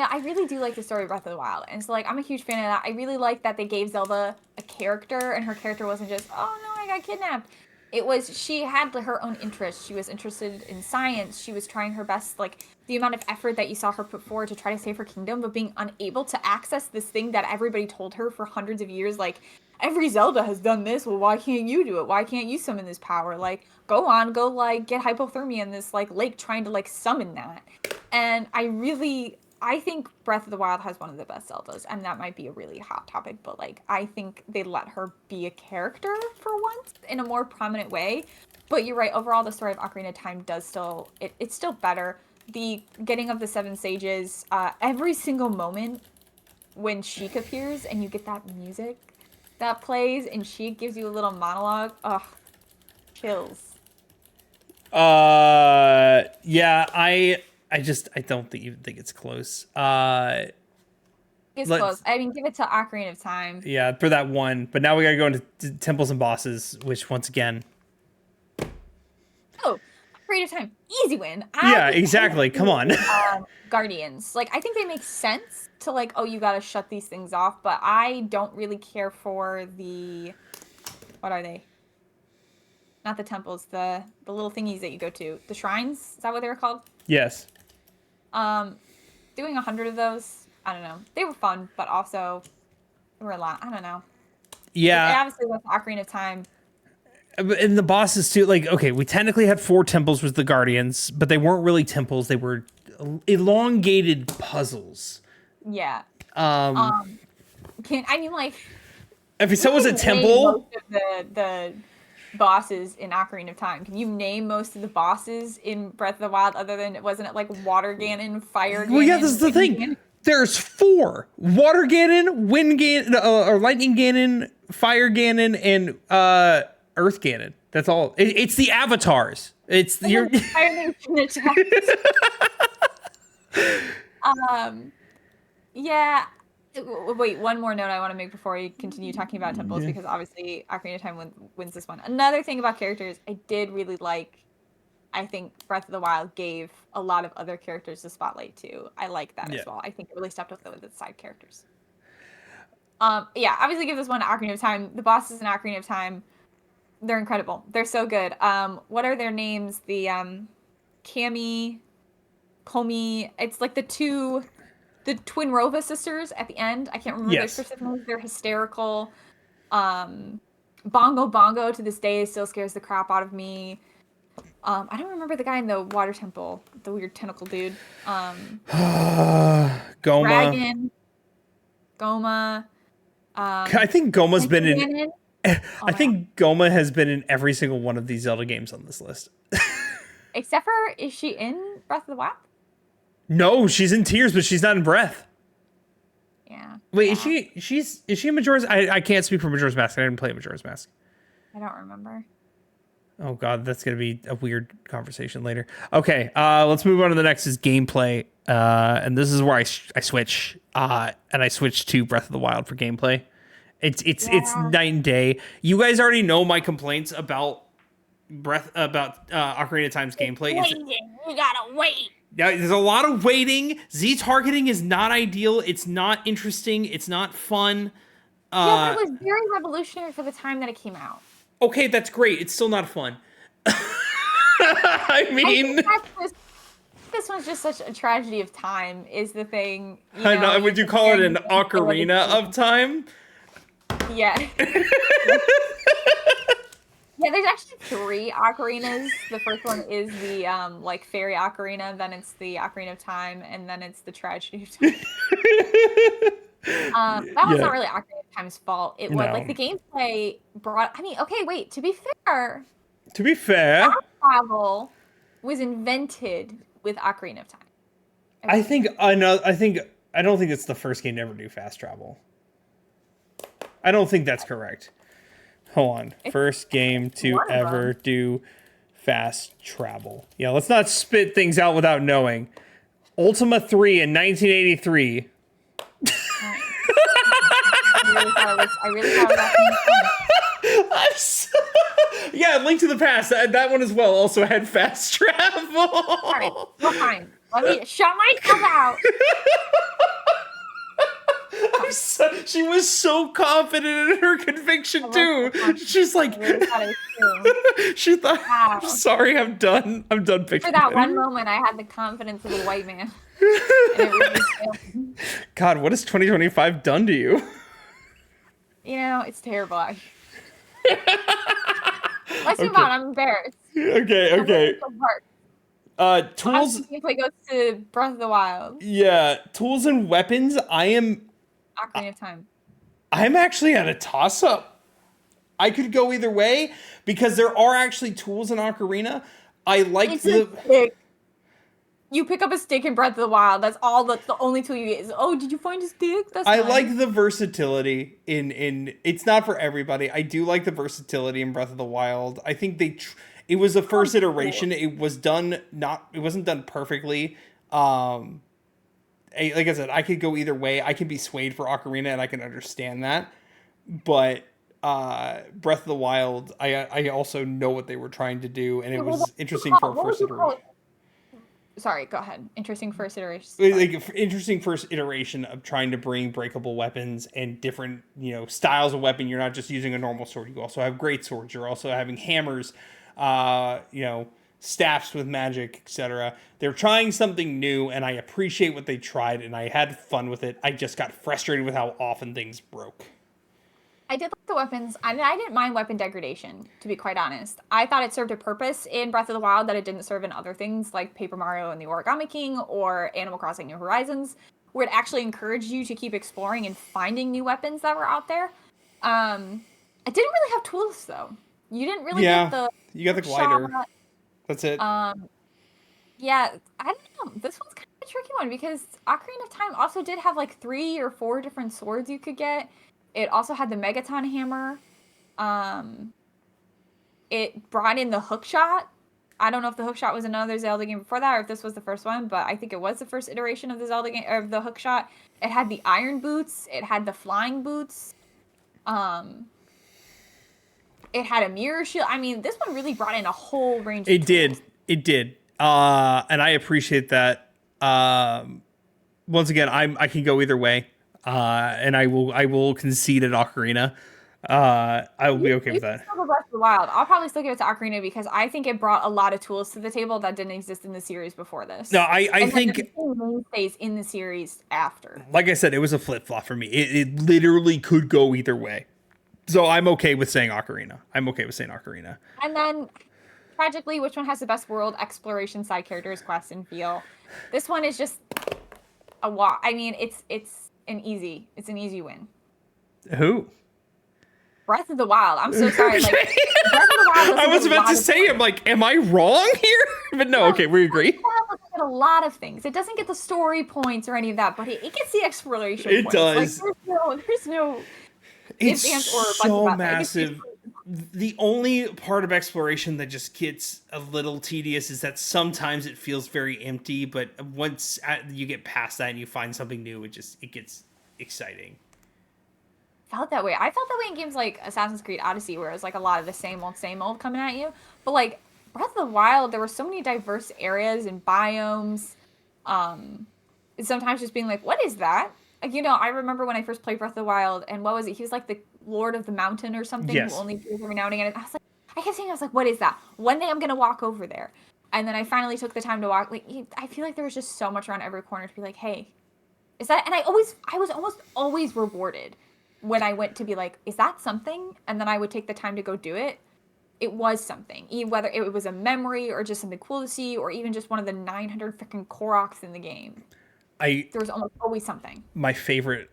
I really do like the story of Breath of the Wild, and so like I'm a huge fan of that. I really like that they gave Zelda a character, and her character wasn't just, oh no, I got kidnapped. It was, she had her own interests. She was interested in science. She was trying her best. Like the amount of effort that you saw her put forward to try to save her kingdom, but being unable to access this thing that everybody told her for hundreds of years, like. Every Zelda has done this. Well, why can't you do it? Why can't you summon this power? Like, go like get hypothermia in this like lake trying to like summon that. And I think Breath of the Wild has one of the best Zeldas, and that might be a really hot topic, but like I think they let her be a character for once in a more prominent way. But you're right, overall the story of Ocarina of Time does still it's still better. The getting of the seven sages, every single moment when Sheik appears and you get that music that plays and she gives you a little monologue. Ugh, chills. Yeah, I don't even think it's close. It's close. I mean, give it to Ocarina of Time. Yeah, for that one. But now we gotta go into temples and bosses, which once again. Oh, Ocarina of Time, easy win. Yeah, exactly. Come on. Guardians. Like, I think they make sense to, like, oh, you gotta shut these things off, but I don't really care for the, what are they? Not the temples, the little thingies that you go to. The shrines? Is that what they were called? Yes. Doing 100 of those, I don't know. They were fun, but also they were a lot. I don't know. Yeah. It obviously was Ocarina of Time. And the bosses too, like, okay, we technically had 4 temples with the Guardians, but they weren't really temples. They were elongated puzzles. Yeah. Like, if it was a temple, most of the bosses in Ocarina of Time. Can you name most of the bosses in Breath of the Wild other than, wasn't it like Water Ganon, Fire Ganon? Well, yeah, this is the thing. Ganon? There's 4: Water Ganon, Wind Ganon, or Lightning Ganon, Fire Ganon, and Earth Ganon. That's all. It's the avatars. It's your Fire Nation attack. Yeah. Wait, one more note I want to make before we continue talking about temples, because obviously Ocarina of Time wins this one. Another thing about characters, I did really like, I think Breath of the Wild gave a lot of other characters the spotlight too. I like that as well. I think it really stepped up with the side characters. Yeah, obviously give this one to Ocarina of Time. The bosses in Ocarina of Time, they're incredible. They're so good. What are their names? The Cammy, Komi. It's like the twin Rova sisters at the end. I can't remember their specific names. They're hysterical. Bongo to this day still scares the crap out of me. I don't remember the guy in the water temple, the weird tentacle dude. Goma. Dragon. Goma. I think Goma's been in. Ganon. I think Goma has been in every single one of these Zelda games on this list. Except for, is she in Breath of the Wild? No, she's in Tears, but she's not in Breath. Yeah. Wait, is she in Majora's? I can't speak for Majora's Mask. I didn't play Majora's Mask. I don't remember. Oh god, that's gonna be a weird conversation later. Okay, let's move on to the next is gameplay. And this is where I switch. And I switch to Breath of the Wild for gameplay. It's night and day. You guys already know my complaints about Ocarina of Time's gameplay. You gotta wait. Yeah, there's a lot of waiting. Z targeting is not ideal. It's not interesting. It's not fun. Yeah, but it was very revolutionary for the time that it came out. Okay, that's great. It's still not fun. I mean, this one's just such a tragedy of time. Is the thing? I know. Would you call it an ocarina of time? Yeah. Yeah, there's actually 3 ocarinas. The first one is the like fairy ocarina, then it's the Ocarina of Time, and then it's the tragedy of time. That was not really Ocarina of Time's fault. It was like the gameplay brought. I mean, okay, wait. To be fair, fast travel was invented with Ocarina of Time. I don't think it's the first game to ever do fast travel. I don't think that's correct. Hold on. First game to ever do fast travel. Yeah, let's not spit things out without knowing. Ultima 3 in 1983. I really thought that. Yeah, Link to the Past. That one as well also had fast travel. All right, well, fine. Let me shut myself out. She was so confident in her conviction too. She's like, she thought, wow. I'm sorry, I'm done picturing. For that one moment, I had the confidence of a white man. God, what has 2025 done to you? You know, it's terrible. Let's move on. I'm embarrassed. Okay. Tools. Gameplay goes to Breath of the Wild. Yeah, tools and weapons. Ocarina of Time. I'm actually at a toss-up. I could go either way because there are actually tools in Ocarina. I like stick. You pick up a stick in Breath of the Wild. That's all. That's the only tool you get. Is, oh, did you find a stick? That's nice. Like the versatility in. It's not for everybody. I do like the versatility in Breath of the Wild. I think it was the first iteration. It was done it wasn't done perfectly. Like I said, I could go either way. I can be swayed for Ocarina, and I can understand that. But Breath of the Wild, I also know what they were trying to do, and it Okay, well, was interesting for a what would first you call iteration. it? Sorry, go ahead. Interesting first iteration. Like interesting first iteration of trying to bring breakable weapons and different styles of weapon. You're not just using a normal sword. You also have great swords. You're also having hammers, staffs with magic, etc. They're trying something new, and I appreciate what they tried, and I had fun with it. I just got frustrated with how often things broke. I did like the weapons. I didn't mind weapon degradation, to be quite honest. I thought it served a purpose in Breath of the Wild that it didn't serve in other things like Paper Mario and the Origami King or Animal Crossing New Horizons, where it actually encouraged you to keep exploring and finding new weapons that were out there. It didn't really have tools though. You didn't really get the you got the glider. shot. That's it. Yeah, I don't know. This one's kind of a tricky one because Ocarina of Time also did have like 3 or 4 different swords you could get. It also had the Megaton hammer. It brought in the hook shot. I don't know if the hook shot was another Zelda game before that or if this was the first one, but I think it was the first iteration of the Zelda game of the hook shot. It had the iron boots. It had the flying boots. It had a mirror shield. I mean, this one really brought in a whole range of It did. It did. And I appreciate that. Once again, I can go either way. And I will concede at Ocarina. I will be okay with that. Still Breath of the Wild. I'll probably still give it to Ocarina because I think it brought a lot of tools to the table that didn't exist in the series before this. No, I think mainstays in the series after. Like I said, it was a flip flop for me. It literally could go either way. So I'm okay with saying Ocarina. And then, tragically, which one has the best world exploration, side characters, quests, and feel? This one is just a walk. I mean, it's an easy win. Who? Breath of the Wild. I'm so sorry. Like, Breath of the Wild. I was about to say, I'm like, am I wrong here? But no, okay, we agree. Breath of the Wild doesn't get a lot of things. It doesn't get the story points or any of that, but it gets the exploration It points. does. Like, there's no It's ifs, ands, or buts so about that. massive. The only part of exploration that just gets a little tedious is that sometimes it feels very empty, but once you get past that and you find something new, it gets exciting. Felt that way. I felt that way in games like Assassin's Creed Odyssey, where it's like a lot of the same old coming at you. But like Breath of the Wild, there were so many diverse areas and biomes. Sometimes just being like, what is that? Like, I remember when I first played Breath of the Wild, and what was it? He was like the Lord of the Mountain or something, yes, who only appears every now and again. And I kept saying, what is that? One day I'm gonna walk over there. And then I finally took the time to walk. Like, I feel like there was just so much around every corner to be like, hey, is that? And I was almost always rewarded when I went to be like, is that something? And then I would take the time to go do it. It was something. Whether it was a memory or just something cool to see, or even just one of the 900 freaking Koroks in the game. There was almost always something. My favorite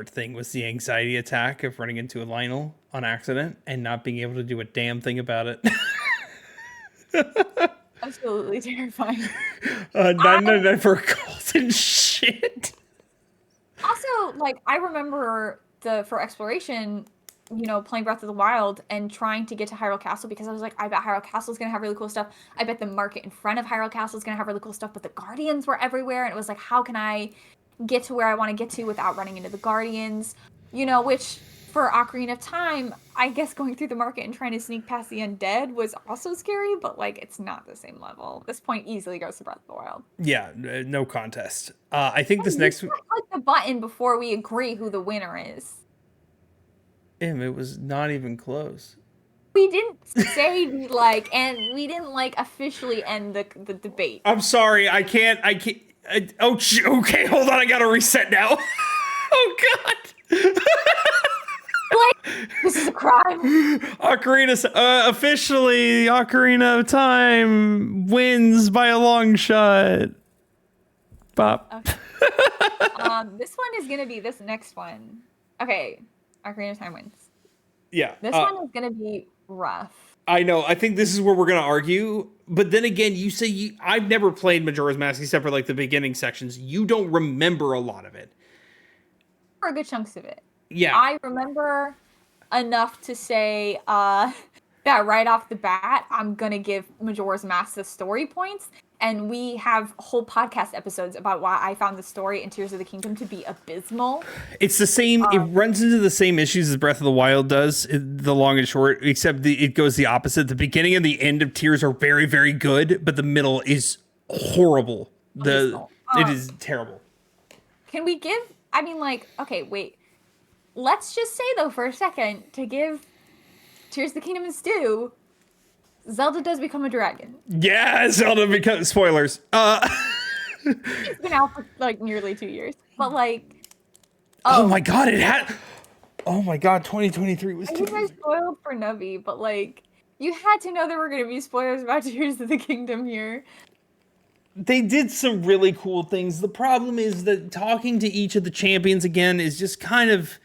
thing was the anxiety attack of running into a Lionel on accident and not being able to do a damn thing about it. Absolutely terrifying. 999 for golden shit. Also, like, I remember for exploration, playing Breath of the Wild and trying to get to Hyrule Castle because I was like, I bet Hyrule Castle is going to have really cool stuff. I bet the market in front of Hyrule Castle is going to have really cool stuff, but the Guardians were everywhere. And it was like, how can I get to where I want to get to without running into the Guardians? Which for Ocarina of Time, I guess going through the market and trying to sneak past the undead was also scary, but like, it's not the same level. This point easily goes to Breath of the Wild. Yeah, no contest. I think this next... Click the button before we agree who the winner is. It was not even close. We didn't say and we didn't officially end the debate. I'm sorry, I can't. Okay, hold on, I gotta reset now. Oh God. This is a crime. Officially, Ocarina of Time wins by a long shot. Bop. Okay. This one is gonna be this next one. Okay. Ocarina of Time wins. Yeah. This one is going to be rough. I know. I think this is where we're going to argue. But then again, you say I've never played Majora's Mask except for the beginning sections. You don't remember a lot of it. For good chunks of it. Yeah. I remember enough to say that that right off the bat, I'm gonna give Majora's Mask the story points. And we have whole podcast episodes about why I found the story in Tears of the Kingdom to be abysmal. It's the same. It runs into the same issues as Breath of the Wild does, the long and short. Except it goes the opposite. The beginning and the end of Tears are very, very good, but the middle is horrible. It is terrible. Can we give? I mean, like, okay, wait. Let's just say though, for a second, to give Tears of the Kingdom and Stew, Zelda does become a dragon. Yeah, Zelda becomes spoilers. It's been out for like nearly 2 years, but like, oh my god, it had. Oh my god, 2023 was. I think I spoiled for Nubby, but like, you had to know there were going to be spoilers about Tears of the Kingdom here. They did some really cool things. The problem is that talking to each of the champions again is just kind of,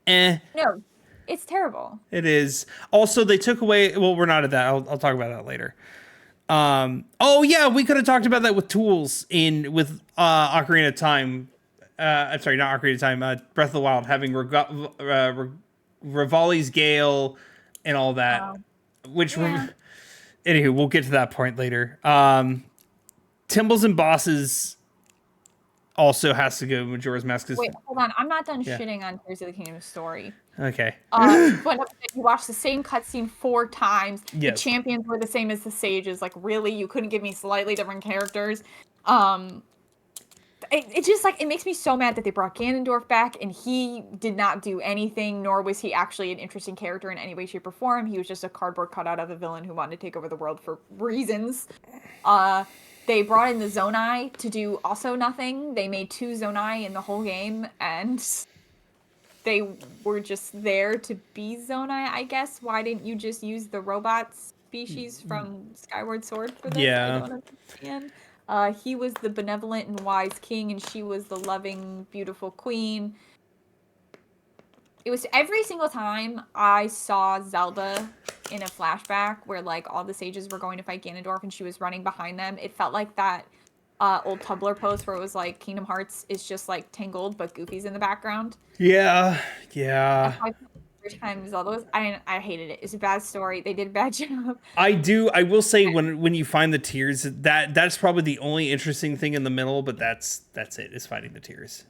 No, it's terrible. It is. Also, they took away. Well, we're not at that. I'll talk about that later. Oh yeah, we could have talked about that with tools with Ocarina of Time. I'm sorry, not Ocarina of Time. Breath of the Wild having Rivali's Gale and all that. Wow. Which, anywho, we'll get to that point later. Timbles and bosses also has to go Majora's Mask. Wait, hold on. I'm not done shitting on Tears of the Kingdom story. Okay. But you watched the same cutscene 4 times. Yes. The champions were the same as the sages. Like, really? You couldn't give me slightly different characters? It just, like, it makes me so mad that they brought Ganondorf back, and he did not do anything, nor was he actually an interesting character in any way, shape, or form. He was just a cardboard cutout of a villain who wanted to take over the world for reasons. They brought in the Zonai to do also nothing. They made 2 Zonai in the whole game, and they were just there to be Zonai, I guess. Why didn't you just use the robot species from Skyward Sword for this? Yeah. I don't understand. He was the benevolent and wise king, and she was the loving, beautiful queen. It was every single time I saw Zelda in a flashback where, like, all the sages were going to fight Ganondorf and she was running behind them. It felt like that old Tumblr post where it was like Kingdom Hearts is just like Tangled, but Goofy's in the background. Yeah. Every time Zelda was, I hated it. It's a bad story. They did a bad job. I will say when you find the tears, that's probably the only interesting thing in the middle, but that's it. Is finding the tears.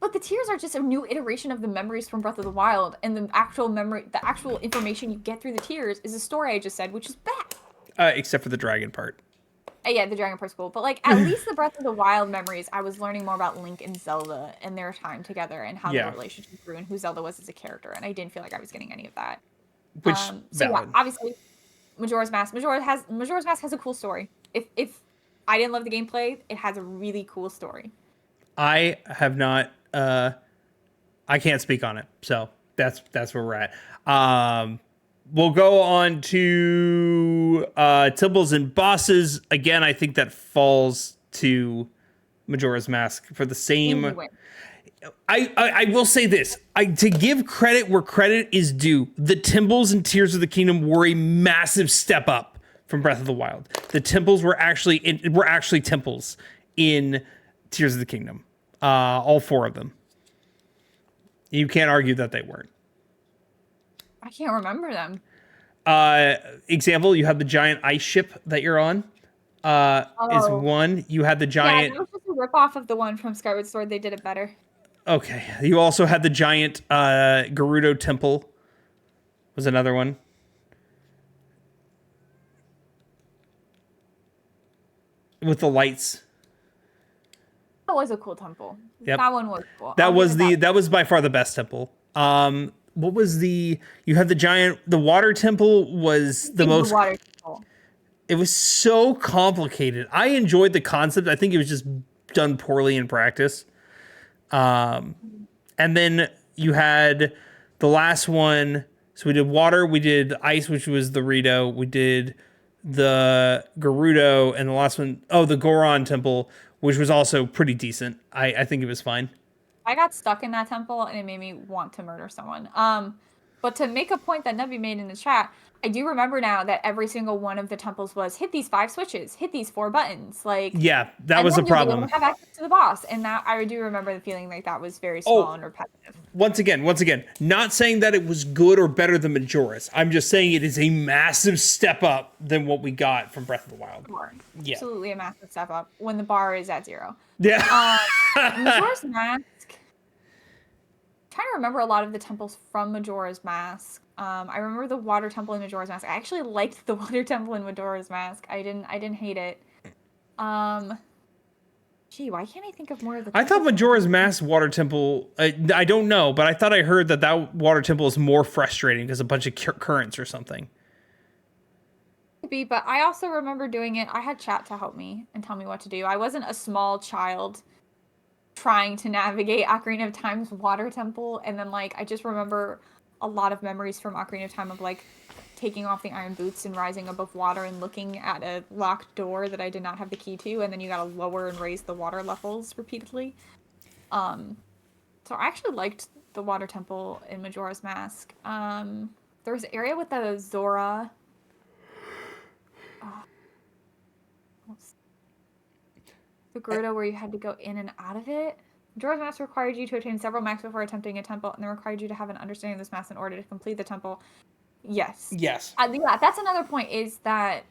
But the tears are just a new iteration of the memories from Breath of the Wild, and the actual information you get through the tears is a story I just said, which is bad. Except for the dragon part. Yeah, the dragon part's cool, but like at least the Breath of the Wild memories, I was learning more about Link and Zelda and their time together and how their relationship grew and who Zelda was as a character, and I didn't feel like I was getting any of that. Which obviously, Majora's Mask. Majora's Mask has a cool story. If I didn't love the gameplay, it has a really cool story. I have not. I can't speak on it, so that's where we're at. We'll go on to Timbles and bosses. Again, I think that falls to Majora's Mask for the same. I will say this. To give credit where credit is due, the Timbles and Tears of the Kingdom were a massive step up from Breath of the Wild. The temples were actually temples in Tears of the Kingdom. All 4 of them. You can't argue that they weren't. I can't remember them. Example, you have the giant ice ship that you're on. Is one. You had the giant. Yeah, that was just a ripoff of the one from Skyward Sword. They did it better. Okay. You also had the giant Gerudo temple. Was another one. With the lights. That was a cool temple. Yep. That one was cool. That was by far the best temple. What was you had the water temple was the most. Water temple. It was so complicated. I enjoyed the concept. I think it was just done poorly in practice. And then you had the last one. So we did water, we did ice, which was the Rito. We did the Gerudo, and the last one, the Goron temple, which was also pretty decent. I think it was fine. I got stuck in that temple, and it made me want to murder someone. But to make a point that Nubby made in the chat, I do remember now that every single one of the temples was hit these 5 switches, hit these 4 buttons, like, Yeah, that and was a then you'll be able problem. to have access to the boss. And that I do remember the feeling like that was very small Oh, and repetitive. once again, not saying that it was good or better than Majora's. I'm just saying it is a massive step up than what we got from Breath of the Wild. Sure. Yeah. Absolutely a massive step up when the bar is at 0. Yeah. Majora's Mask. Trying to remember a lot of the temples from Majora's Mask. I remember the water temple in Majora's Mask. I actually liked the water temple in Majora's Mask. I didn't hate it. Gee, why can't I think of more of the I thought temples in Majora's Mask water temple, I don't know, but I thought I heard that water temple is more frustrating because a bunch of currents or something. Could be, but I also remember doing it. I had chat to help me and tell me what to do. I wasn't a small child trying to navigate Ocarina of Time's water temple, and then like I just remember a lot of memories from Ocarina of Time of like taking off the iron boots and rising above water and looking at a locked door that I did not have the key to, and then you gotta lower and raise the water levels repeatedly. So I actually liked the water temple in Majora's Mask. There was an area with the Zora. The Gerudo where you had to go in and out of it. Majora's Mask required you to attain several maps before attempting a temple, and then required you to have an understanding of this mask in order to complete the temple. Yes. Yes. Yeah, that's another point, is that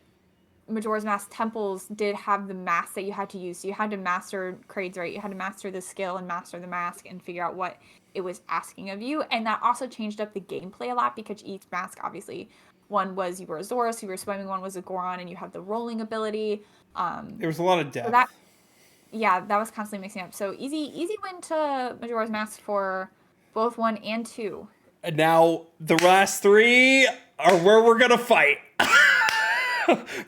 Majora's Mask temples did have the mask that you had to use. So you had to master Kraid's right. You had to master the skill and master the mask and figure out what it was asking of you. And that also changed up the gameplay a lot, because each mask, obviously, one was you were a Zora, so you were swimming, one was a Goron, and you have the rolling ability. There was a lot of depth. So yeah, that was constantly mixing up. So easy win to Majora's Mask for both 1 and 2. And now the last 3 are where we're gonna fight.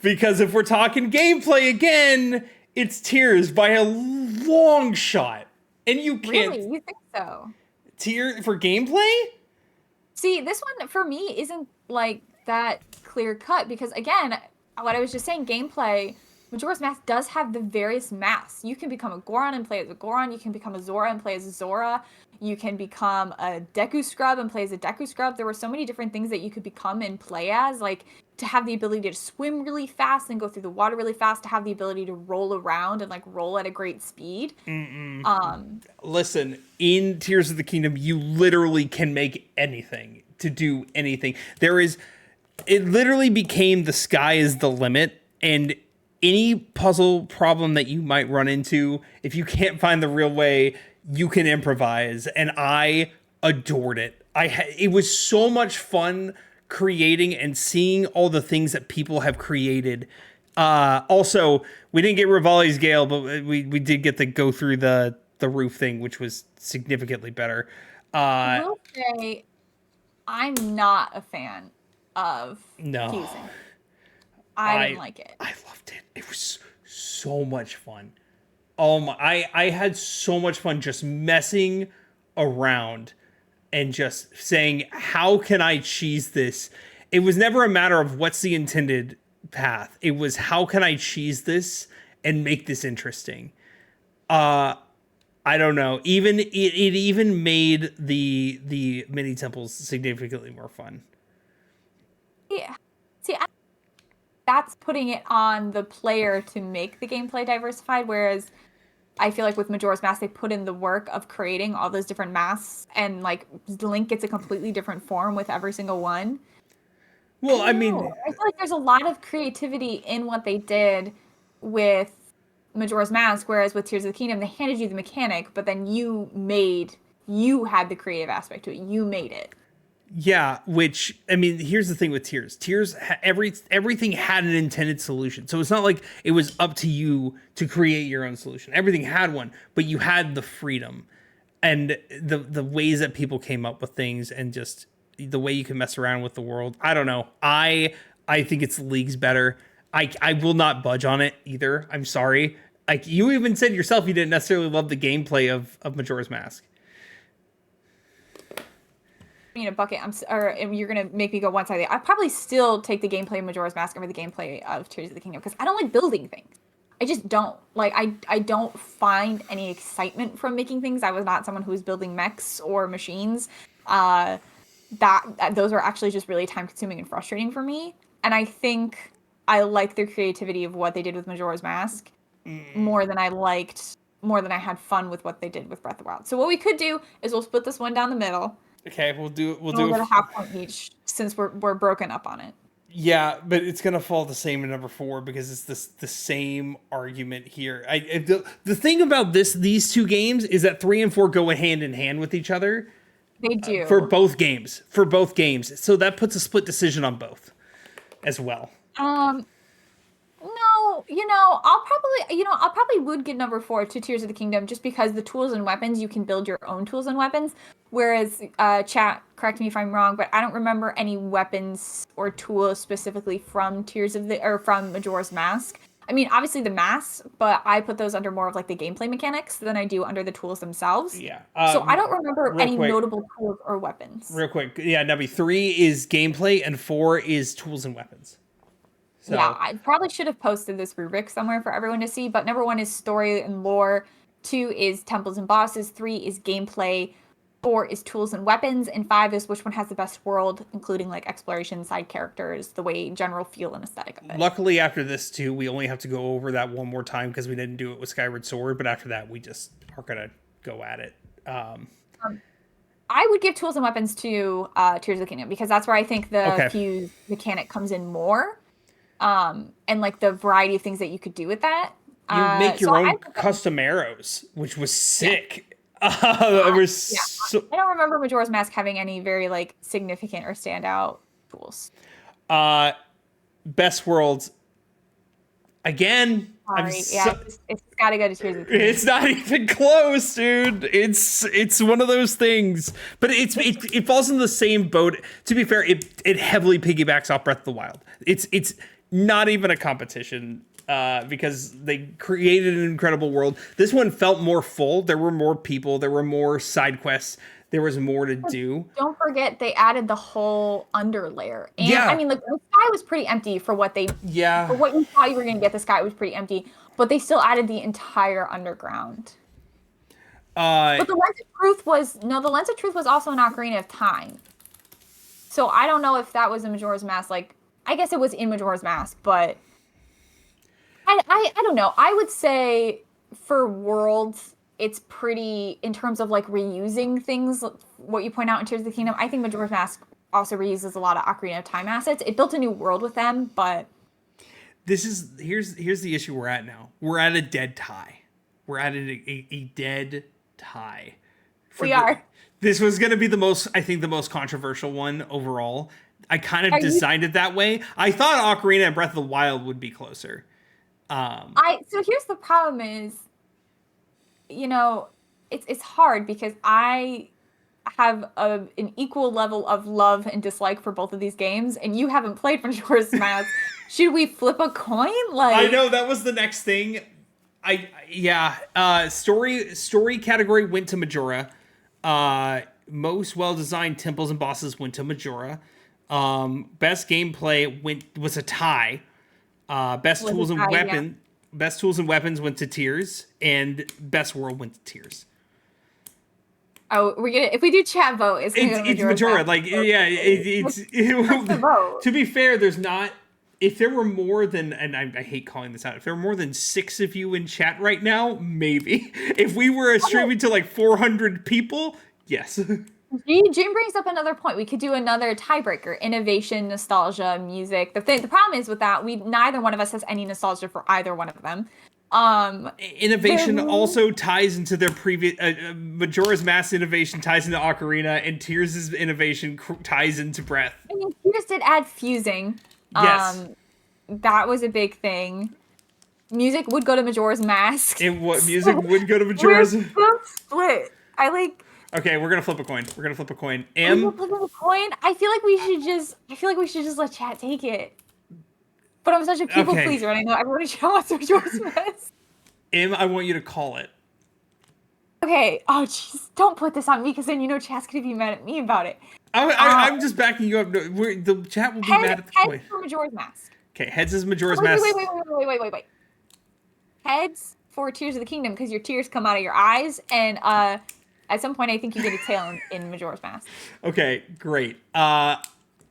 Because if we're talking gameplay again, it's Tears by a long shot. And you can't. Really? You think so? Tears for gameplay? See, this one for me isn't like that clear cut, because again, what I was just saying, gameplay, Majora's Mask does have the various masks. You can become a Goron and play as a Goron. You can become a Zora and play as a Zora. You can become a Deku Scrub and play as a Deku Scrub. There were so many different things that you could become and play as, like to have the ability to swim really fast and go through the water really fast, to have the ability to roll around and like roll at a great speed. Listen, in Tears of the Kingdom, you literally can make anything to do anything. It literally became the sky is the limit, and any puzzle problem that you might run into, if you can't find the real way, you can improvise. And I adored it. It was so much fun creating and seeing all the things that people have created. Also, we didn't get Rivali's Gale, but we did get to go through the roof thing, which was significantly better. I will say, I'm not a fan of fusing. I didn't like it. I loved it. It was so much fun. Oh my! I had so much fun just messing around and just saying, how can I cheese this? It was never a matter of what's the intended path. It was, how can I cheese this and make this interesting? I don't know. It even made the mini temples significantly more fun. Yeah. See, that's putting it on the player to make the gameplay diversified, whereas I feel like with Majora's Mask, they put in the work of creating all those different masks, and like Link gets a completely different form with every single one. Well, I feel like there's a lot of creativity in what they did with Majora's Mask, whereas with Tears of the Kingdom, they handed you the mechanic, but then you had the creative aspect to it. You made it. Yeah, which, I mean, here's the thing with Tears. Everything had an intended solution. So it's not like it was up to you to create your own solution. Everything had one, but you had the freedom and the ways that people came up with things, and just the way you can mess around with the world. I don't know. I think it's leagues better. I will not budge on it either. I'm sorry. Like, you even said yourself, you didn't necessarily love the gameplay of Majora's Mask. In a bucket, you're gonna make me go one side. I'd probably still take the gameplay of Majora's Mask over the gameplay of Tears of the Kingdom, because I don't like building things. I just don't. Like, I don't find any excitement from making things. I was not someone who was building mechs or machines. those are actually just really time consuming and frustrating for me. And I think I like the creativity of what they did with Majora's Mask more than I had fun with what they did with Breath of the Wild. So what we could do is we'll split this one down the middle. Okay, we'll go a half point each since we're broken up on it. Yeah, but it's gonna fall the same in number 4 because it's the same argument here. The thing about these two games is that 3 and 4 go hand in hand with each other. They do for both games. So that puts a split decision on both as well. No, I'll probably would give number 4 to Tears of the Kingdom just because the tools and weapons, you can build your own tools and weapons. Whereas, chat, correct me if I'm wrong, but I don't remember any weapons or tools specifically from from Majora's Mask. I mean, obviously the masks, but I put those under more of like the gameplay mechanics than I do under the tools themselves. Yeah. So I don't remember any notable tools or weapons. Real quick. Yeah, number 3 is gameplay and 4 is tools and weapons. So. Yeah, I probably should have posted this rubric somewhere for everyone to see, but number 1 is story and lore, 2 is temples and bosses, 3 is gameplay, 4 is tools and weapons, and 5 is which one has the best world, including like exploration, side characters, the way general feel and aesthetic of it. Luckily, after this too, we only have to go over that one more time because we didn't do it with Skyward Sword, but after that, we just are gonna go at it. I would give tools and weapons to Tears of the Kingdom because that's where I think the fuse mechanic comes in more. And like the variety of things that you could do with that. You make your own custom arrows, which was sick. I don't remember Majora's Mask having any very like significant or standout tools. Best worlds. Again, it's gotta go to Tears of the Kingdom. It's not even close, dude. It's one of those things, but it falls in the same boat. To be fair, it heavily piggybacks off Breath of the Wild. It's not even a competition because they created an incredible world. This one felt more full. There were more people. There were more side quests. There was more to do. Don't forget they added the whole underlayer. And I mean, the sky was pretty empty for what they for what you thought you were going to get. The sky was pretty empty, but they still added the entire underground. But the Lens of Truth was also an Ocarina of Time. So I don't know if that was in Majora's Mask. Like, I guess it was in Majora's Mask, but I don't know. I would say for worlds, it's pretty, in terms of like reusing things, what you point out in Tears of the Kingdom, I think Majora's Mask also reuses a lot of Ocarina of Time assets. It built a new world with them, but... Here's the issue we're at now. We're at a dead tie. We're at a dead tie. This was going to be the most controversial one overall. I kind of designed it that way. I thought Ocarina and Breath of the Wild would be closer. So here's the problem is, it's hard because I have an equal level of love and dislike for both of these games, and you haven't played Majora's Mask. Should we flip a coin? I know that was the next thing. Story category went to Majora. Most well-designed temples and bosses went to Majora. Best gameplay was a tie. Best tools and weapons went to Tears, and best world went to Tears. Oh, if we do chat vote, it's Majora. To be fair, there's not. If there were more than, and I hate calling this out, if there were more than 6 of you in chat right now, maybe. If we were streaming to like 400 people, yes. Jim brings up another point. We could do another tiebreaker: innovation, nostalgia, music. The problem is with that, neither one of us has any nostalgia for either one of them. Innovation also ties into their previous Majora's Mask innovation ties into Ocarina, and Tears' innovation ties into Breath. I mean, Tears did add fusing. Yes. That was a big thing. Music would go to Majora's Mask. And what music would go to Majora's? We're so split. Okay, we're gonna flip a coin. We're flipping a coin. I feel like we should just let chat take it. But I'm such a people pleaser, and I know everyone in chat wants Majora's Mask. I want you to call it. Okay. Oh, jeez. Don't put this on me, because then chat's gonna be mad at me about it. I'm just backing you up. The chat will be mad at the coin. Heads for Majora's Mask. Okay, heads is Majora's Mask. Wait. Heads for Tears of the Kingdom, because your tears come out of your eyes, and At some point, I think you get a tail in Majora's Mask. Okay, great. I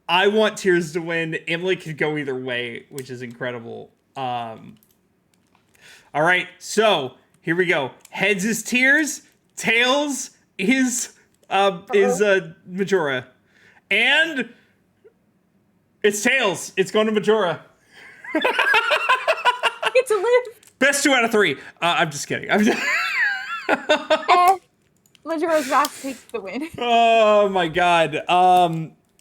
want Tears to win. Emily could go either way, which is incredible. All right, so here we go. Heads is Tears, tails is Majora, and it's tails. It's going to Majora. It's a live. Best 2 out of 3. I'm just kidding. I'm just... Majora's Mask takes the win. Oh my god.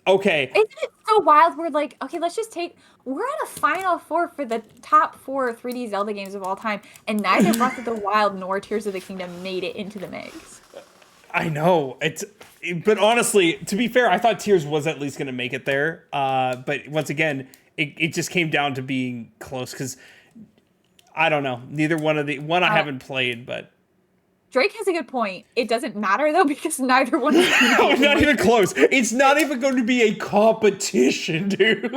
Okay. Isn't it so wild? We're like, okay, we're at a final 4 for the top 4 3D Zelda games of all time, and neither Breath of the Wild nor Tears of the Kingdom made it into the mix. I know. But honestly, to be fair, I thought Tears was at least going to make it there. But once again, it just came down to being close because I don't know. Neither one of I haven't played, but Drake has a good point. It doesn't matter though because neither one is not even close. It's not even going to be a competition, dude.